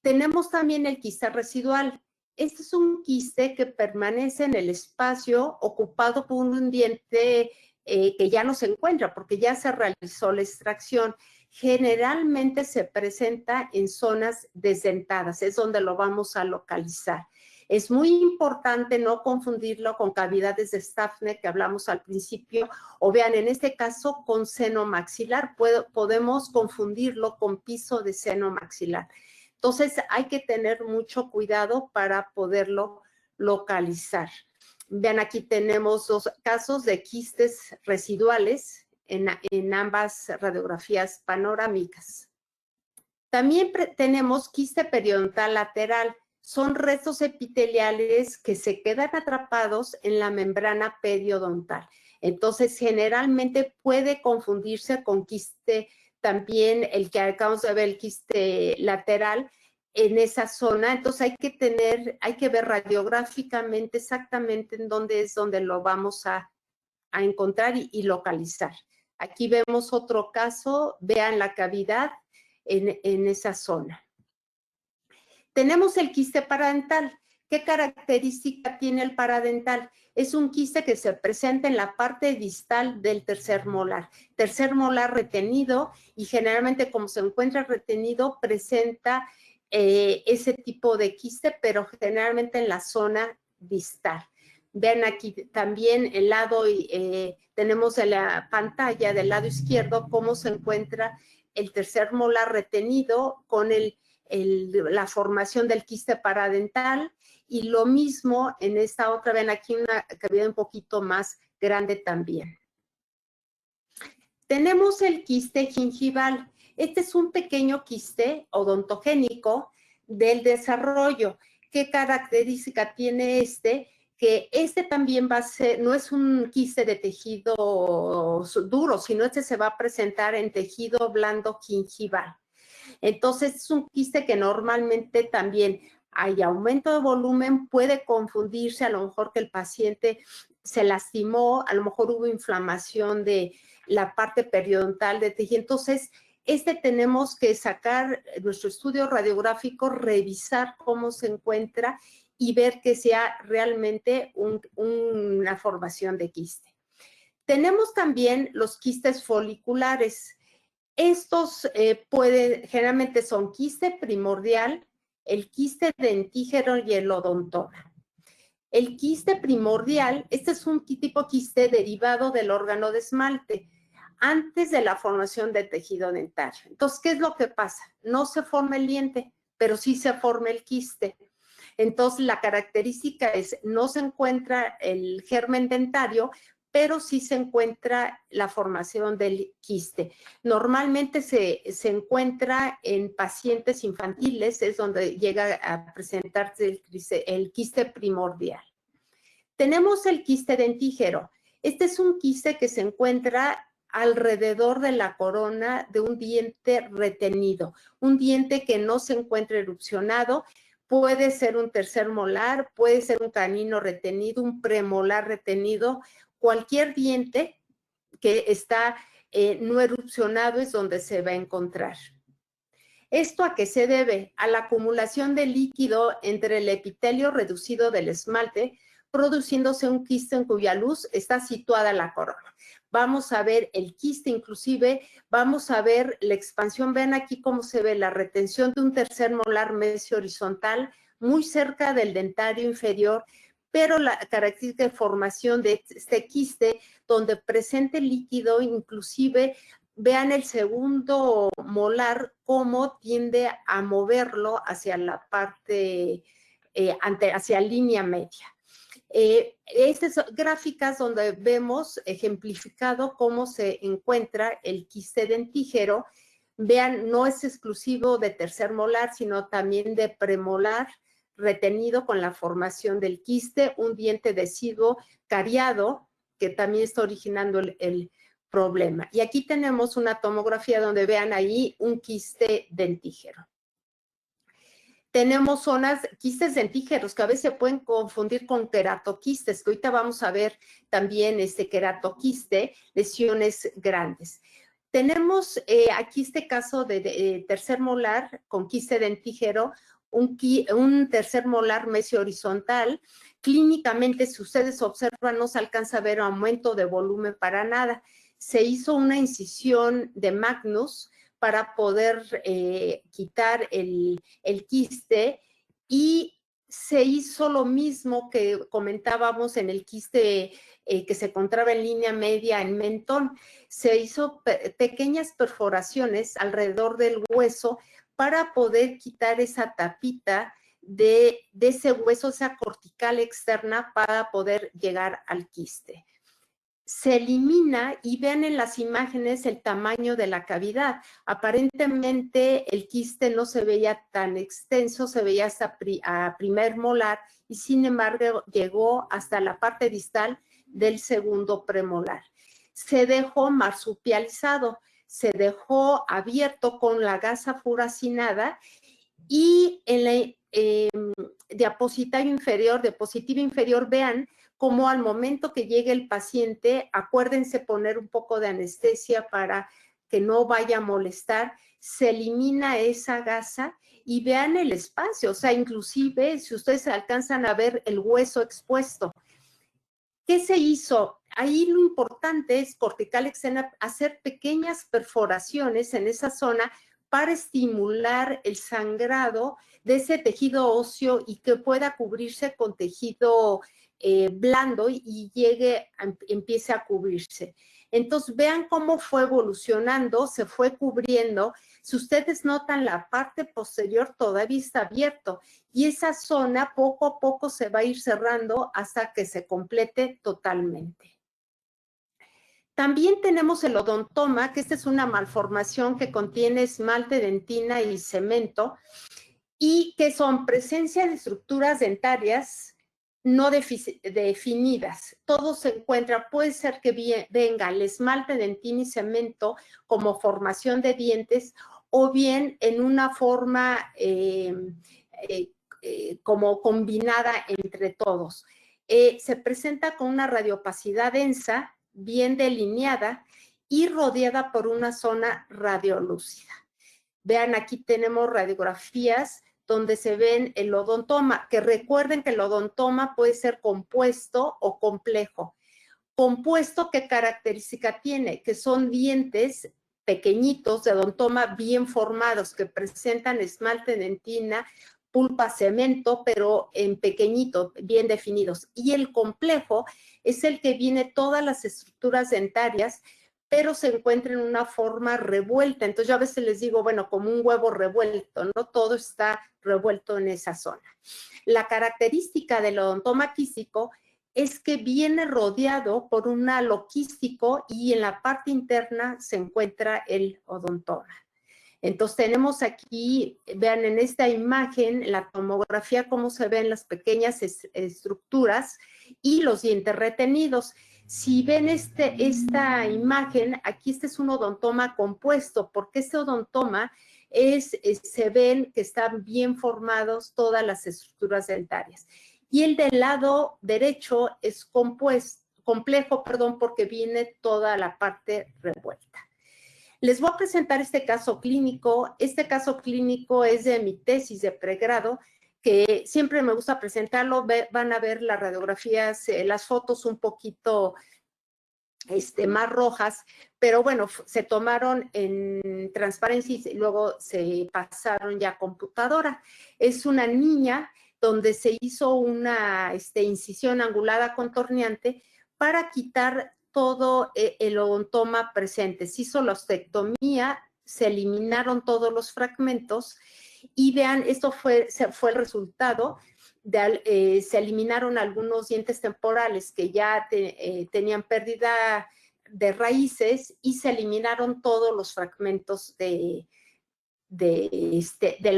Tenemos también el quiste residual. Este es un quiste que permanece en el espacio ocupado por un diente que ya no se encuentra porque ya se realizó la extracción. Generalmente se presenta en zonas desdentadas, es donde lo vamos a localizar. Es muy importante no confundirlo con cavidades de Staffner que hablamos al principio, o vean, en este caso con seno maxilar, podemos confundirlo con piso de seno maxilar. Entonces hay que tener mucho cuidado para poderlo localizar. Vean, aquí tenemos 2 casos de quistes residuales en ambas radiografías panorámicas. También tenemos quiste periodontal lateral. Son restos epiteliales que se quedan atrapados en la membrana periodontal. Entonces, generalmente puede confundirse con quiste, también el que acabamos de ver, el quiste lateral en esa zona. Entonces, hay que ver radiográficamente exactamente en dónde es donde lo vamos a encontrar y localizar. Aquí vemos otro caso, vean la cavidad. en esa zona. Tenemos el quiste paradental. ¿Qué característica tiene el paradental? Es un quiste que se presenta en la parte distal del tercer molar retenido, y generalmente como se encuentra retenido presenta ese tipo de quiste, pero generalmente en la zona distal. Vean aquí también el lado, tenemos en la pantalla del lado izquierdo cómo se encuentra el tercer molar retenido con la formación del quiste paradental, y lo mismo en esta otra, ven aquí una cavidad un poquito más grande también. Tenemos el quiste gingival. Este es un pequeño quiste odontogénico del desarrollo. ¿Qué característica tiene este? Que este también va a ser, no es un quiste de tejido duro, sino este se va a presentar en tejido blando gingival. Entonces, es un quiste que normalmente también hay aumento de volumen, puede confundirse a lo mejor que el paciente se lastimó, a lo mejor hubo inflamación de la parte periodontal de tejido. Entonces, tenemos que sacar nuestro estudio radiográfico, revisar cómo se encuentra y ver que sea realmente una formación de quiste. Tenemos también los quistes foliculares. Estos generalmente son quiste primordial, el quiste dentígero y el odontoma. El quiste primordial, este es un tipo quiste derivado del órgano de esmalte, antes de la formación de tejido dentario. Entonces, ¿qué es lo que pasa? No se forma el diente, pero sí se forma el quiste. Entonces, la característica es, no se encuentra el germen dentario, pero sí se encuentra la formación del quiste. Normalmente se encuentra en pacientes infantiles, es donde llega a presentarse el quiste primordial. Tenemos el quiste dentígero. Este es un quiste que se encuentra alrededor de la corona de un diente retenido, un diente que no se encuentra erupcionado. Puede ser un tercer molar, puede ser un canino retenido, un premolar retenido, cualquier diente que está no erupcionado es donde se va a encontrar. ¿Esto a qué se debe? A la acumulación de líquido entre el epitelio reducido del esmalte, produciéndose un quiste en cuya luz está situada la corona. Vamos a ver el quiste, inclusive vamos a ver la expansión. Ven aquí cómo se ve la retención de un tercer molar mesio horizontal muy cerca del dentario inferior, pero la característica de formación de este quiste donde presente líquido, inclusive vean el segundo molar cómo tiende a moverlo hacia la parte, hacia línea media. Estas son gráficas donde vemos ejemplificado cómo se encuentra el quiste dentígero. Vean, no es exclusivo de tercer molar, sino también de premolar retenido con la formación del quiste, un diente deciduo cariado que también está originando el problema. Y aquí tenemos una tomografía donde vean ahí un quiste dentígero. Tenemos quistes dentígeros que a veces se pueden confundir con queratoquistes, que ahorita vamos a ver también queratoquiste, lesiones grandes. Tenemos aquí este caso de tercer molar con quiste dentígero, un tercer molar mesio horizontal. Clínicamente, si ustedes observan, no se alcanza a ver aumento de volumen para nada. Se hizo una incisión de Magnus para poder quitar el quiste, y se hizo lo mismo que comentábamos en el quiste que se encontraba en línea media en mentón. Se hizo pequeñas perforaciones alrededor del hueso para poder quitar esa tapita de ese hueso, esa cortical externa, para poder llegar al quiste. Se elimina y vean en las imágenes el tamaño de la cavidad. Aparentemente el quiste no se veía tan extenso, se veía hasta a primer molar, y sin embargo llegó hasta la parte distal del segundo premolar. Se dejó marsupializado, se dejó abierto con la gasa furacinada, y en la diapositiva inferior, vean cómo al momento que llegue el paciente, acuérdense poner un poco de anestesia para que no vaya a molestar, se elimina esa gasa y vean el espacio, o sea, inclusive si ustedes alcanzan a ver el hueso expuesto. ¿Qué se hizo? Ahí lo importante es cortical externa, hacer pequeñas perforaciones en esa zona para estimular el sangrado de ese tejido óseo y que pueda cubrirse con tejido blando y empiece a cubrirse. Entonces, vean cómo fue evolucionando, se fue cubriendo. Si ustedes notan, la parte posterior todavía está abierto y esa zona poco a poco se va a ir cerrando hasta que se complete totalmente. También tenemos el odontoma, que esta es una malformación que contiene esmalte, dentina y cemento, y que son presencia de estructuras dentarias no definidas. Todo se encuentra, puede ser que venga el esmalte, dentina y cemento como formación de dientes o bien en una forma como combinada entre todos. Se presenta con una radiopacidad densa, bien delineada y rodeada por una zona radiolúcida. Vean, aquí tenemos radiografías donde se ven el odontoma, que recuerden que el odontoma puede ser compuesto o complejo. Compuesto, ¿qué característica tiene? Que son dientes pequeñitos de odontoma bien formados, que presentan esmalte, dentina, pulpa, cemento, pero en pequeñito, bien definidos. Y el complejo es el que viene todas las estructuras dentarias, pero se encuentra en una forma revuelta. Entonces yo a veces les digo, bueno, como un huevo revuelto, ¿no? Todo está revuelto en esa zona. La característica del odontoma quístico es que viene rodeado por un halo quístico y en la parte interna se encuentra el odontoma. Entonces tenemos aquí, vean en esta imagen, la tomografía, cómo se ven las pequeñas estructuras y los dientes retenidos. Si ven esta imagen, aquí este es un odontoma compuesto, porque este odontoma se ven que están bien formados todas las estructuras dentarias. Y el del lado derecho es complejo, porque viene toda la parte revuelta. Les voy a presentar este caso clínico. Este caso clínico es de mi tesis de pregrado, que siempre me gusta presentarlo. Van a ver las radiografías, las fotos un poquito más rojas, pero bueno, se tomaron en transparencia y luego se pasaron ya a computadora. Es una niña donde se hizo una incisión angulada contorneante para quitar todo el odontoma presente. Se hizo la ostectomía, se eliminaron todos los fragmentos y vean, esto fue el resultado. Se eliminaron algunos dientes temporales que ya tenían pérdida de raíces y se eliminaron todos los fragmentos del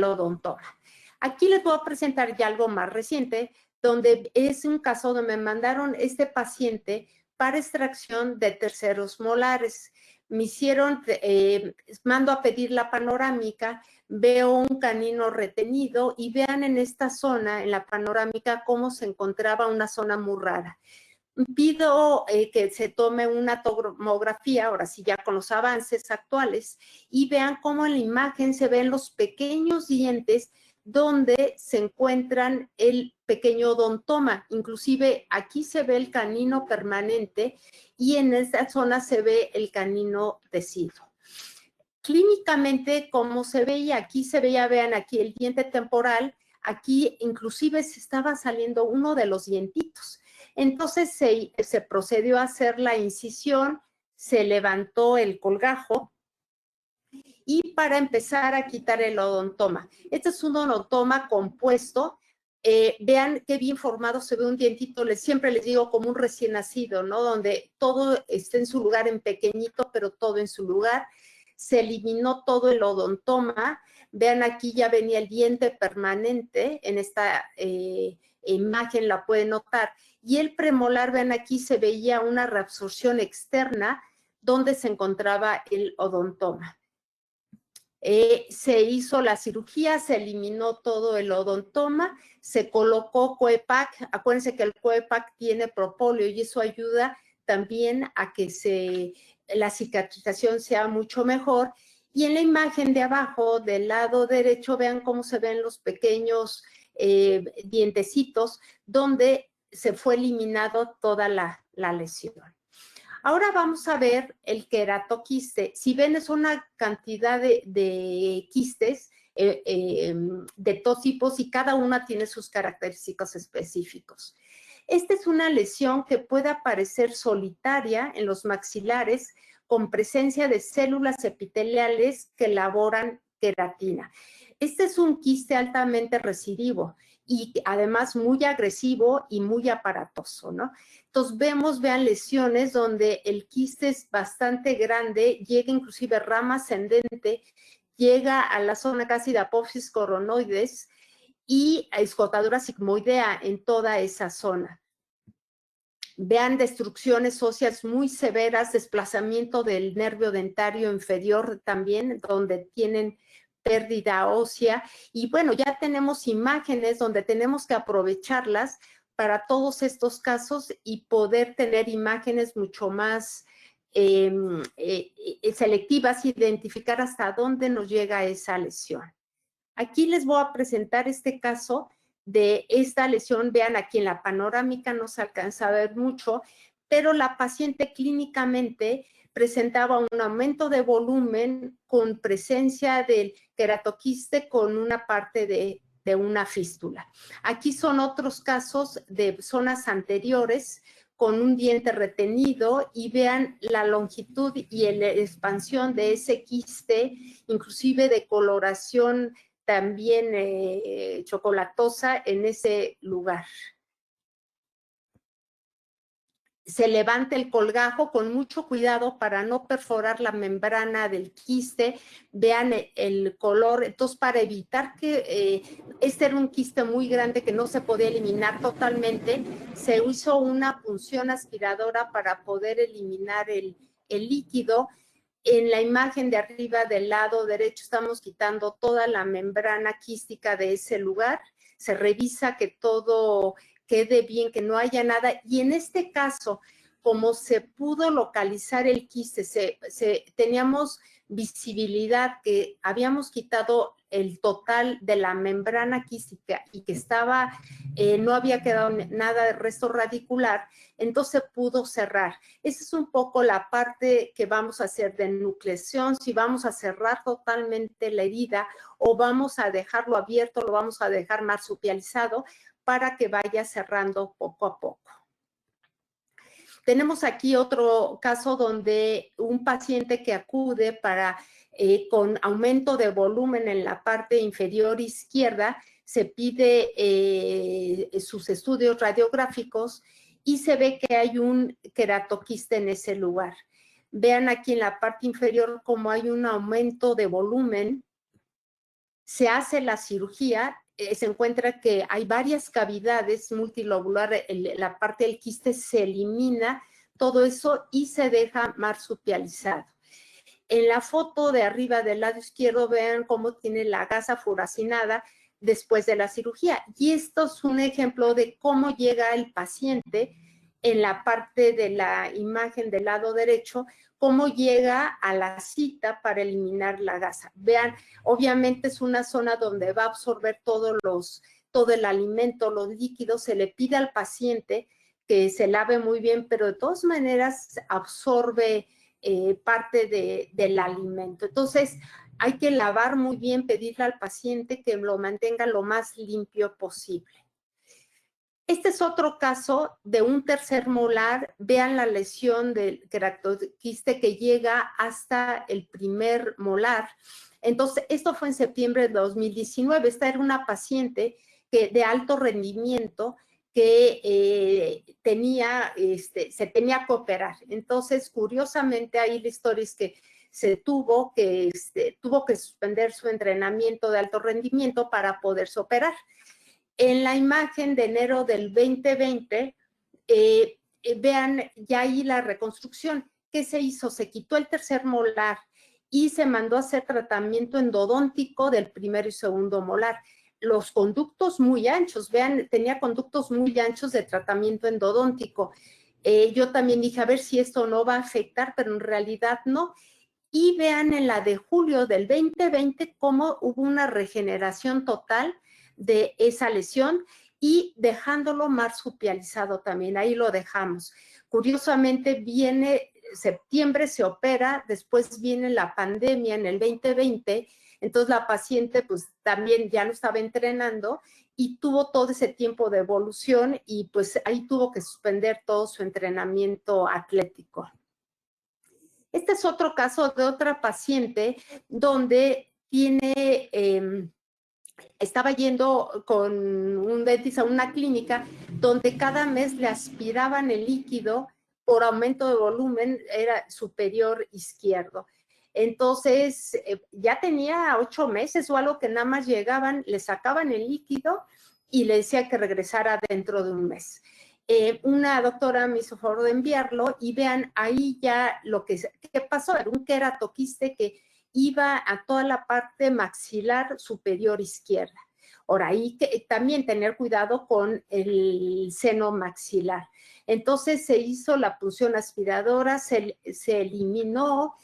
odontoma. Aquí les voy a presentar ya algo más reciente, donde es un caso donde me mandaron este paciente para extracción de terceros molares. Me hicieron, mando a pedir la panorámica, veo un canino retenido y vean en esta zona, en la panorámica, cómo se encontraba una zona muy rara. Pido que se tome una tomografía, ahora sí ya con los avances actuales, y vean cómo en la imagen se ven los pequeños dientes donde se encuentran el pequeño odontoma. Inclusive aquí se ve el canino permanente y en esta zona se ve el canino deciduo. Clínicamente, como se veía, aquí se veía, vean aquí el diente temporal, aquí inclusive se estaba saliendo uno de los dientitos. Entonces se procedió a hacer la incisión, se levantó el colgajo y para empezar a quitar el odontoma. Este es un odontoma compuesto. Vean qué bien formado se ve un dientito, siempre les digo como un recién nacido, ¿no? Donde todo está en su lugar en pequeñito, pero todo en su lugar. Se eliminó todo el odontoma. Vean aquí ya venía el diente permanente, en esta imagen la pueden notar. Y el premolar, vean aquí se veía una reabsorción externa donde se encontraba el odontoma. Se hizo la cirugía, se eliminó todo el odontoma, se colocó Coepac. Acuérdense que el Coepac tiene propóleo y eso ayuda también a que la cicatrización sea mucho mejor. Y en la imagen de abajo, del lado derecho, vean cómo se ven los pequeños dientecitos donde se fue eliminado toda la lesión. Ahora vamos a ver el queratoquiste. Si ven, es una cantidad de quistes de todos tipos y cada una tiene sus características específicos. Esta es una lesión que puede aparecer solitaria en los maxilares con presencia de células epiteliales que elaboran queratina. Este es un quiste altamente recidivo y además muy agresivo y muy aparatoso, ¿no? Entonces vean lesiones donde el quiste es bastante grande, llega inclusive rama ascendente, llega a la zona casi de apófisis coronoides y a escotadura sigmoidea en toda esa zona. Vean destrucciones óseas muy severas, desplazamiento del nervio dentario inferior también, donde tienen pérdida ósea. Y bueno, ya tenemos imágenes donde tenemos que aprovecharlas para todos estos casos y poder tener imágenes mucho más selectivas, identificar hasta dónde nos llega esa lesión. Aquí les voy a presentar este caso de esta lesión. Vean aquí en la panorámica no se alcanza a ver mucho, pero la paciente clínicamente presentaba un aumento de volumen con presencia del queratoquiste con una parte de una fístula. Aquí son otros casos de zonas anteriores con un diente retenido y vean la longitud y la expansión de ese quiste, inclusive de coloración también chocolatosa en ese lugar. Se levanta el colgajo con mucho cuidado para no perforar la membrana del quiste. Vean el color. Entonces, para evitar que este era un quiste muy grande que no se podía eliminar totalmente, se hizo una punción aspiradora para poder eliminar el líquido. En la imagen de arriba del lado derecho estamos quitando toda la membrana quística de ese lugar. Se revisa que todo quede bien, que no haya nada. Y en este caso, como se pudo localizar el quiste, teníamos visibilidad que habíamos quitado el total de la membrana quística y que estaba, no había quedado nada de resto radicular, entonces pudo cerrar. Esa es un poco la parte que vamos a hacer de nucleación, si vamos a cerrar totalmente la herida o vamos a dejarlo abierto, lo vamos a dejar marsupializado para que vaya cerrando poco a poco. Tenemos aquí otro caso donde un paciente que acude con aumento de volumen en la parte inferior izquierda, se pide sus estudios radiográficos y se ve que hay un queratoquiste en ese lugar. Vean aquí en la parte inferior cómo hay un aumento de volumen. Se hace la cirugía, se encuentra que hay varias cavidades multilobulares, la parte del quiste se elimina, todo eso y se deja marsupializado. En la foto de arriba del lado izquierdo vean cómo tiene la gasa furacinada después de la cirugía. Y esto es un ejemplo de cómo llega el paciente en la parte de la imagen del lado derecho, cómo llega a la cita para eliminar la gasa. Vean, obviamente es una zona donde va a absorber todo el alimento, los líquidos. Se le pide al paciente que se lave muy bien, pero de todas maneras absorbe parte del alimento. Entonces, hay que lavar muy bien, pedirle al paciente que lo mantenga lo más limpio posible. Este es otro caso de un tercer molar. Vean la lesión del queratoquiste que llega hasta el primer molar. Entonces, esto fue en septiembre de 2019. Esta era una paciente de alto rendimiento que se tenía que operar. Entonces, curiosamente, ahí la historia es que se tuvo que suspender su entrenamiento de alto rendimiento para poderse operar. En la imagen de enero del 2020, vean ya ahí la reconstrucción. ¿Qué se hizo? Se quitó el tercer molar y se mandó a hacer tratamiento endodóntico del primero y segundo molar. Los conductos muy anchos, vean, tenía conductos muy anchos de tratamiento endodóntico. Yo también dije, a ver si esto no va a afectar, pero en realidad no. y vean en la de julio del 2020 cómo hubo una regeneración total de esa lesión y dejándolo marsupializado también, ahí lo dejamos. Curiosamente viene septiembre, se opera, después viene la pandemia en el 2020, entonces la paciente pues también ya no estaba entrenando y tuvo todo ese tiempo de evolución y pues ahí tuvo que suspender todo su entrenamiento atlético. Este es otro caso de otra paciente donde tiene, estaba yendo con un dentista a una clínica donde cada mes le aspiraban el líquido por aumento de volumen, era superior izquierdo. Entonces, ya tenía 8 meses o algo que nada más llegaban, le sacaban el líquido y le decía que regresara dentro de un mes. Una doctora me hizo favor de enviarlo y vean ahí ya lo que pasó, era un queratoquiste que iba a toda la parte maxilar superior izquierda. Ahora, ahí que también tener cuidado con el seno maxilar. Entonces se hizo la punción aspiradora, se eliminó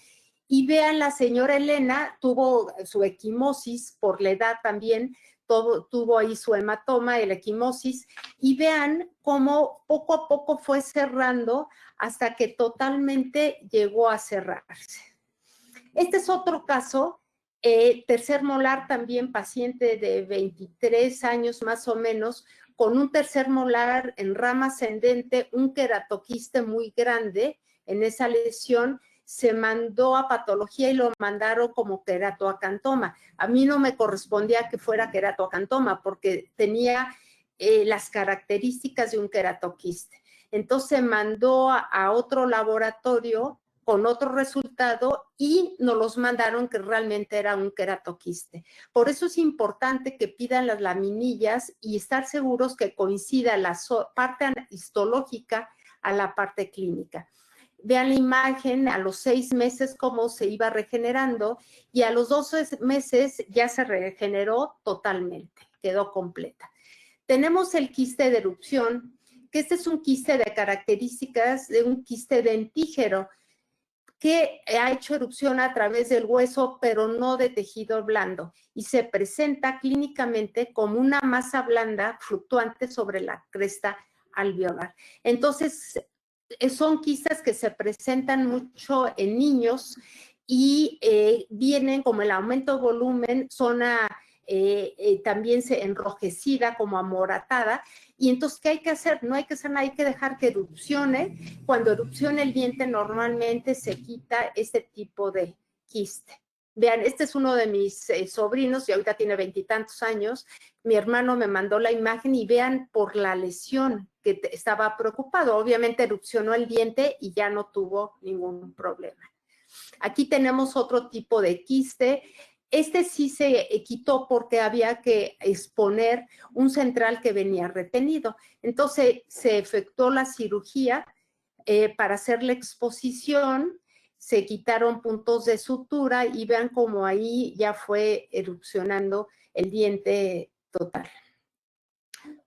y vean, la señora Elena tuvo su equimosis por la edad también, tuvo ahí su hematoma, el equimosis, y vean cómo poco a poco fue cerrando hasta que totalmente llegó a cerrarse. Este es otro caso, tercer molar también, paciente de 23 años más o menos, con un tercer molar en rama ascendente, un queratoquiste muy grande en esa lesión, se mandó a patología y lo mandaron como queratoacantoma. A mí no me correspondía que fuera queratoacantoma porque tenía las características de un queratoquiste. Entonces se mandó a otro laboratorio con otro resultado y nos los mandaron que realmente era un queratoquiste. Por eso es importante que pidan las laminillas y estar seguros que coincida la parte histológica a la parte clínica. Vean la imagen a los 6 meses cómo se iba regenerando y a los 12 meses ya se regeneró totalmente, quedó completa. Tenemos el quiste de erupción, que este es un quiste de características de un quiste dentígero, que ha hecho erupción a través del hueso, pero no de tejido blando, y se presenta clínicamente como una masa blanda fluctuante sobre la cresta alveolar. Entonces, son quistes que se presentan mucho en niños y vienen como el aumento de volumen, zona también enrojecida, como amoratada. Y entonces, ¿qué hay que hacer? No hay que hacer nada, hay que dejar que erupcione. Cuando erupciona el diente, normalmente se quita este tipo de quiste. Vean, este es uno de mis sobrinos y ahorita tiene 20 y tantos años. Mi hermano me mandó la imagen y vean por la lesión que estaba preocupado. Obviamente erupcionó el diente y ya no tuvo ningún problema. Aquí tenemos otro tipo de quiste. Este sí se quitó porque había que exponer un central que venía retenido. Entonces se efectuó la cirugía para hacer la exposición, se quitaron puntos de sutura y vean cómo ahí ya fue erupcionando el diente total.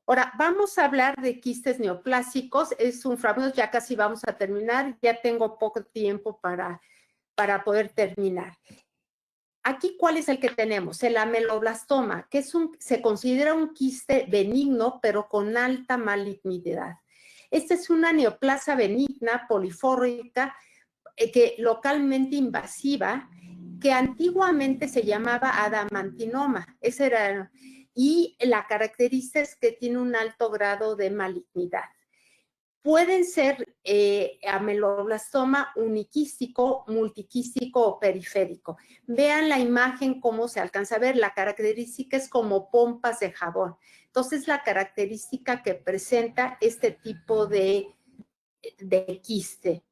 Ahora, vamos a hablar de quistes neoplásicos. Es un fragmento, ya casi vamos a terminar. Ya tengo poco tiempo para poder terminar. Aquí, ¿cuál es el que tenemos? El ameloblastoma, que se considera un quiste benigno, pero con alta malignidad. Esta es una neoplasia benigna polifórrica que localmente invasiva, que antiguamente se llamaba adamantinoma. Ese era, y la característica es que tiene un alto grado de malignidad. Pueden ser ameloblastoma uniquístico, multiquístico o periférico. Vean la imagen cómo se alcanza a ver. La característica es como pompas de jabón. Entonces, la característica que presenta este tipo de quiste.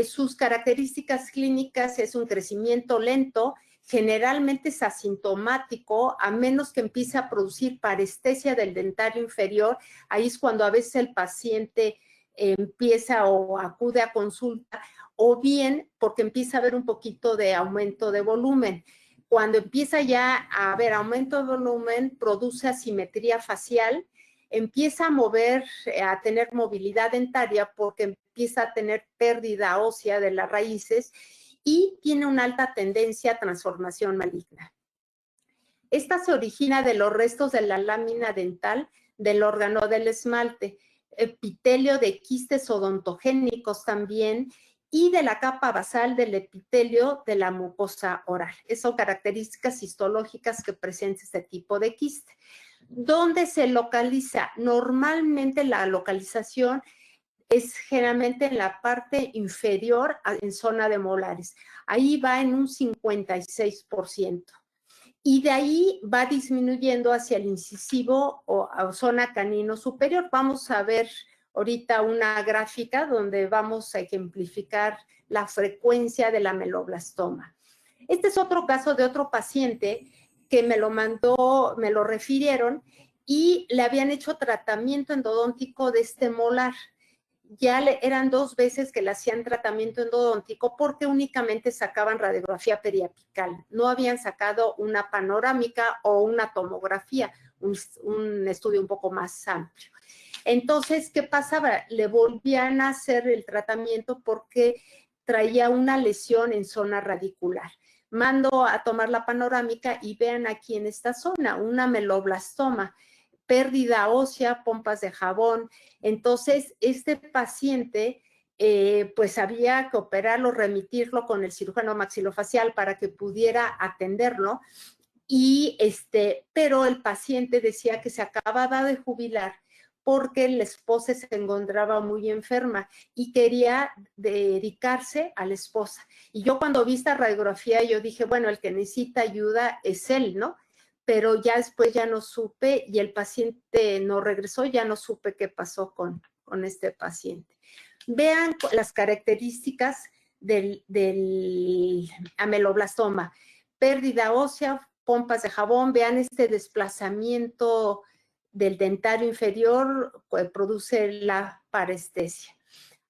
Sus características clínicas es un crecimiento lento, generalmente es asintomático, a menos que empiece a producir parestesia del dentario inferior. Ahí es cuando a veces el paciente empieza o acude a consulta, o bien porque empieza a haber un poquito de aumento de volumen. Cuando empieza ya a haber aumento de volumen, produce asimetría facial, empieza a mover, a tener movilidad dentaria porque empieza a tener pérdida ósea de las raíces y tiene una alta tendencia a transformación maligna. Esta se origina de los restos de la lámina dental del órgano del esmalte, epitelio de quistes odontogénicos también, y de la capa basal del epitelio de la mucosa oral. Esas son características histológicas que presenta este tipo de quiste. ¿Dónde se localiza? Normalmente la localización es generalmente en la parte inferior, en zona de molares. Ahí va en un 56%. Y de ahí va disminuyendo hacia el incisivo o zona canino superior. Vamos a ver ahorita una gráfica donde vamos a ejemplificar la frecuencia del ameloblastoma. Este es otro caso de otro paciente que me lo refirieron y le habían hecho tratamiento endodóntico de este molar. Ya eran 2 veces que le hacían tratamiento endodóntico porque únicamente sacaban radiografía periapical. No habían sacado una panorámica o una tomografía, un estudio un poco más amplio. Entonces, ¿qué pasaba? Le volvían a hacer el tratamiento porque traía una lesión en zona radicular. Mando a tomar la panorámica y vean aquí en esta zona, un ameloblastoma, pérdida ósea, pompas de jabón. Entonces, este paciente, pues había que operarlo, remitirlo con el cirujano maxilofacial para que pudiera atenderlo. Y pero el paciente decía que se acababa de jubilar porque la esposa se encontraba muy enferma y quería dedicarse a la esposa. Y yo cuando vi esta radiografía, yo dije, bueno, el que necesita ayuda es él, ¿no? Pero ya después ya no supe y el paciente no regresó, ya no supe qué pasó con este paciente. Vean las características del ameloblastoma. Pérdida ósea, pompas de jabón, vean este desplazamiento del dentario inferior que produce la parestesia.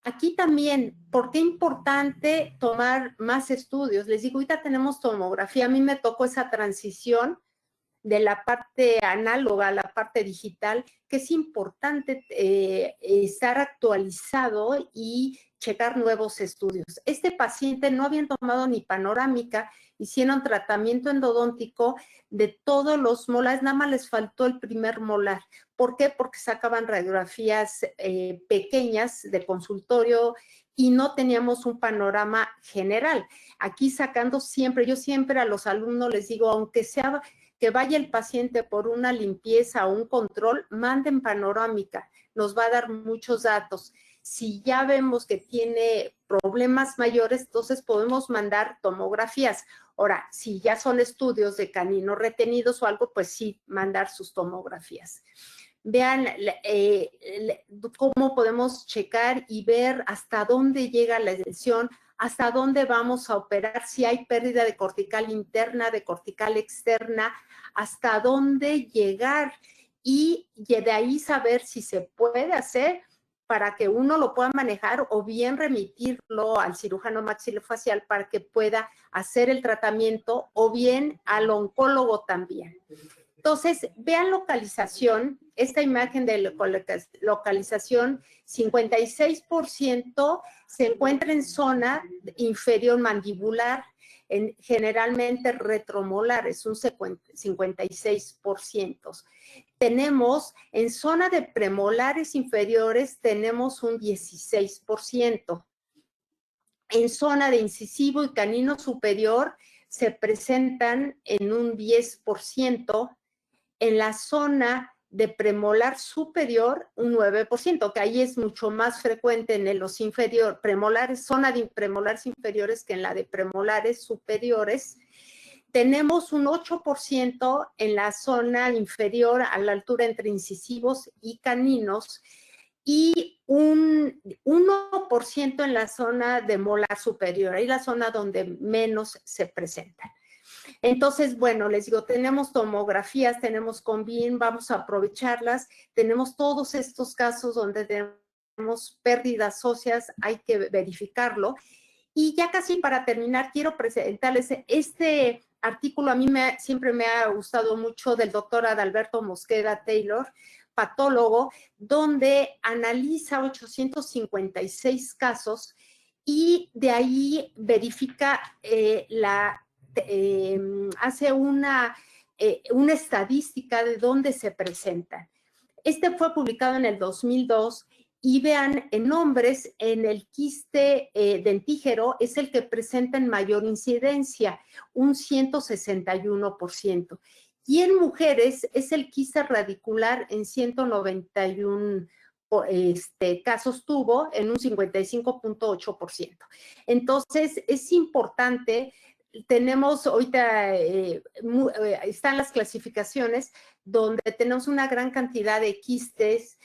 Aquí también, ¿por qué es importante tomar más estudios? Les digo, ahorita tenemos tomografía, a mí me tocó esa transición de la parte análoga a la parte digital, que es importante estar actualizado y checar nuevos estudios. Este paciente no habían tomado ni panorámica, hicieron tratamiento endodóntico de todos los molares, nada más les faltó el primer molar. ¿Por qué? Porque sacaban radiografías pequeñas de consultorio y no teníamos un panorama general. Aquí sacando siempre, yo siempre a los alumnos les digo, aunque sea que vaya el paciente por una limpieza o un control, manden panorámica, nos va a dar muchos datos. Si ya vemos que tiene problemas mayores, entonces podemos mandar tomografías. Ahora, si ya son estudios de caninos retenidos o algo, pues sí, mandar sus tomografías. Vean cómo podemos checar y ver hasta dónde llega la lesión, hasta dónde vamos a operar, si hay pérdida de cortical interna, de cortical externa, hasta dónde llegar y de ahí saber si se puede hacer para que uno lo pueda manejar o bien remitirlo al cirujano maxilofacial para que pueda hacer el tratamiento o bien al oncólogo también. Entonces, vean localización, esta imagen de localización, 56% se encuentra en zona inferior mandibular, generalmente retromolar, es un 56%. Tenemos en zona de premolares inferiores, tenemos un 16%. En zona de incisivo y canino superior se presentan en un 10%. En la zona de premolar superior, un 9%, que ahí es mucho más frecuente en los inferiores, premolares, zona de premolares inferiores que en la de premolares superiores. Tenemos un 8% en la zona inferior a la altura entre incisivos y caninos y un 1% en la zona de molar superior, ahí la zona donde menos se presentan. Entonces, bueno, les digo, tenemos tomografías, tenemos Convin, vamos a aprovecharlas, tenemos todos estos casos donde tenemos pérdidas óseas, hay que verificarlo. Y ya casi para terminar, quiero presentarles este artículo, a mí siempre me ha gustado mucho, del doctor Adalberto Mosqueda Taylor, patólogo, donde analiza 856 casos y de ahí verifica, hace una estadística de dónde se presentan. Este fue publicado en el 2002 y vean, en hombres, en el quiste dentígero es el que presenta en mayor incidencia, un 161%. Y en mujeres es el quiste radicular en 191 casos tuvo, en un 55.8%. Entonces, es importante, tenemos ahorita, están las clasificaciones donde tenemos una gran cantidad de quistes.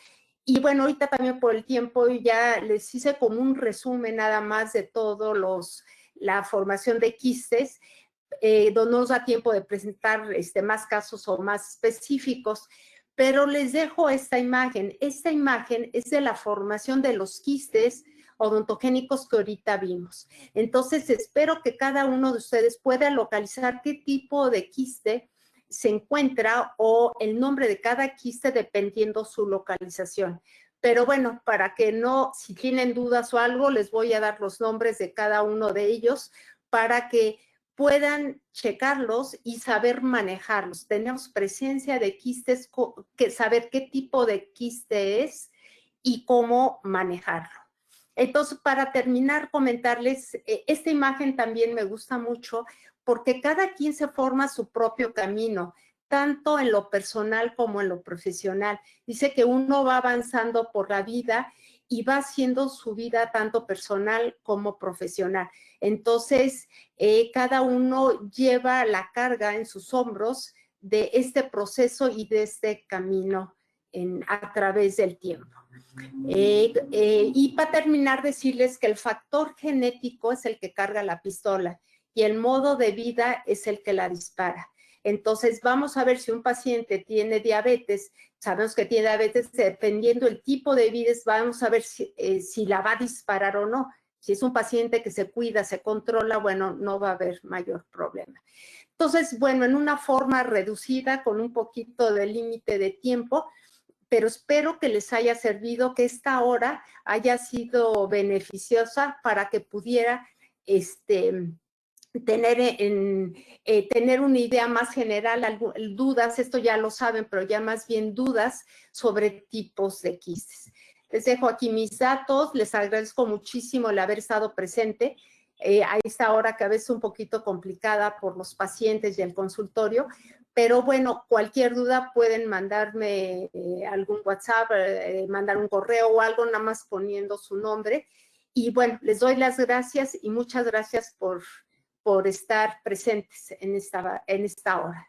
Y bueno, ahorita también por el tiempo ya les hice como un resumen nada más de la formación de quistes, donde no nos da tiempo de presentar más casos o más específicos, pero les dejo esta imagen. Esta imagen es de la formación de los quistes odontogénicos que ahorita vimos. Entonces, espero que cada uno de ustedes pueda localizar qué tipo de quiste se encuentra o el nombre de cada quiste dependiendo su localización. Pero bueno, para que no, si tienen dudas o algo, les voy a dar los nombres de cada uno de ellos para que puedan checarlos y saber manejarlos. Tenemos presencia de quistes, saber qué tipo de quiste es y cómo manejarlo. Entonces, para terminar, comentarles, esta imagen también me gusta mucho porque cada quien se forma su propio camino, tanto en lo personal como en lo profesional. Dice que uno va avanzando por la vida y va haciendo su vida tanto personal como profesional. Entonces, cada uno lleva la carga en sus hombros de este proceso y de este camino a través del tiempo. Y para terminar, decirles que el factor genético es el que carga la pistola y el modo de vida es el que la dispara. Entonces, vamos a ver si un paciente tiene diabetes. Sabemos que tiene diabetes, dependiendo del tipo de vida, vamos a ver si la va a disparar o no. Si es un paciente que se cuida, se controla, bueno, no va a haber mayor problema. Entonces, bueno, en una forma reducida, con un poquito de límite de tiempo, pero espero que les haya servido, que esta hora haya sido beneficiosa para que pudiera tener una idea más general, dudas, esto ya lo saben, pero ya más bien dudas sobre tipos de quistes. Les dejo aquí mis datos, les agradezco muchísimo el haber estado presente a esta hora que a veces es un poquito complicada por los pacientes y el consultorio, pero bueno, cualquier duda pueden mandarme algún WhatsApp, mandar un correo o algo, nada más poniendo su nombre. Y bueno, les doy las gracias y muchas gracias por estar presentes en esta hora.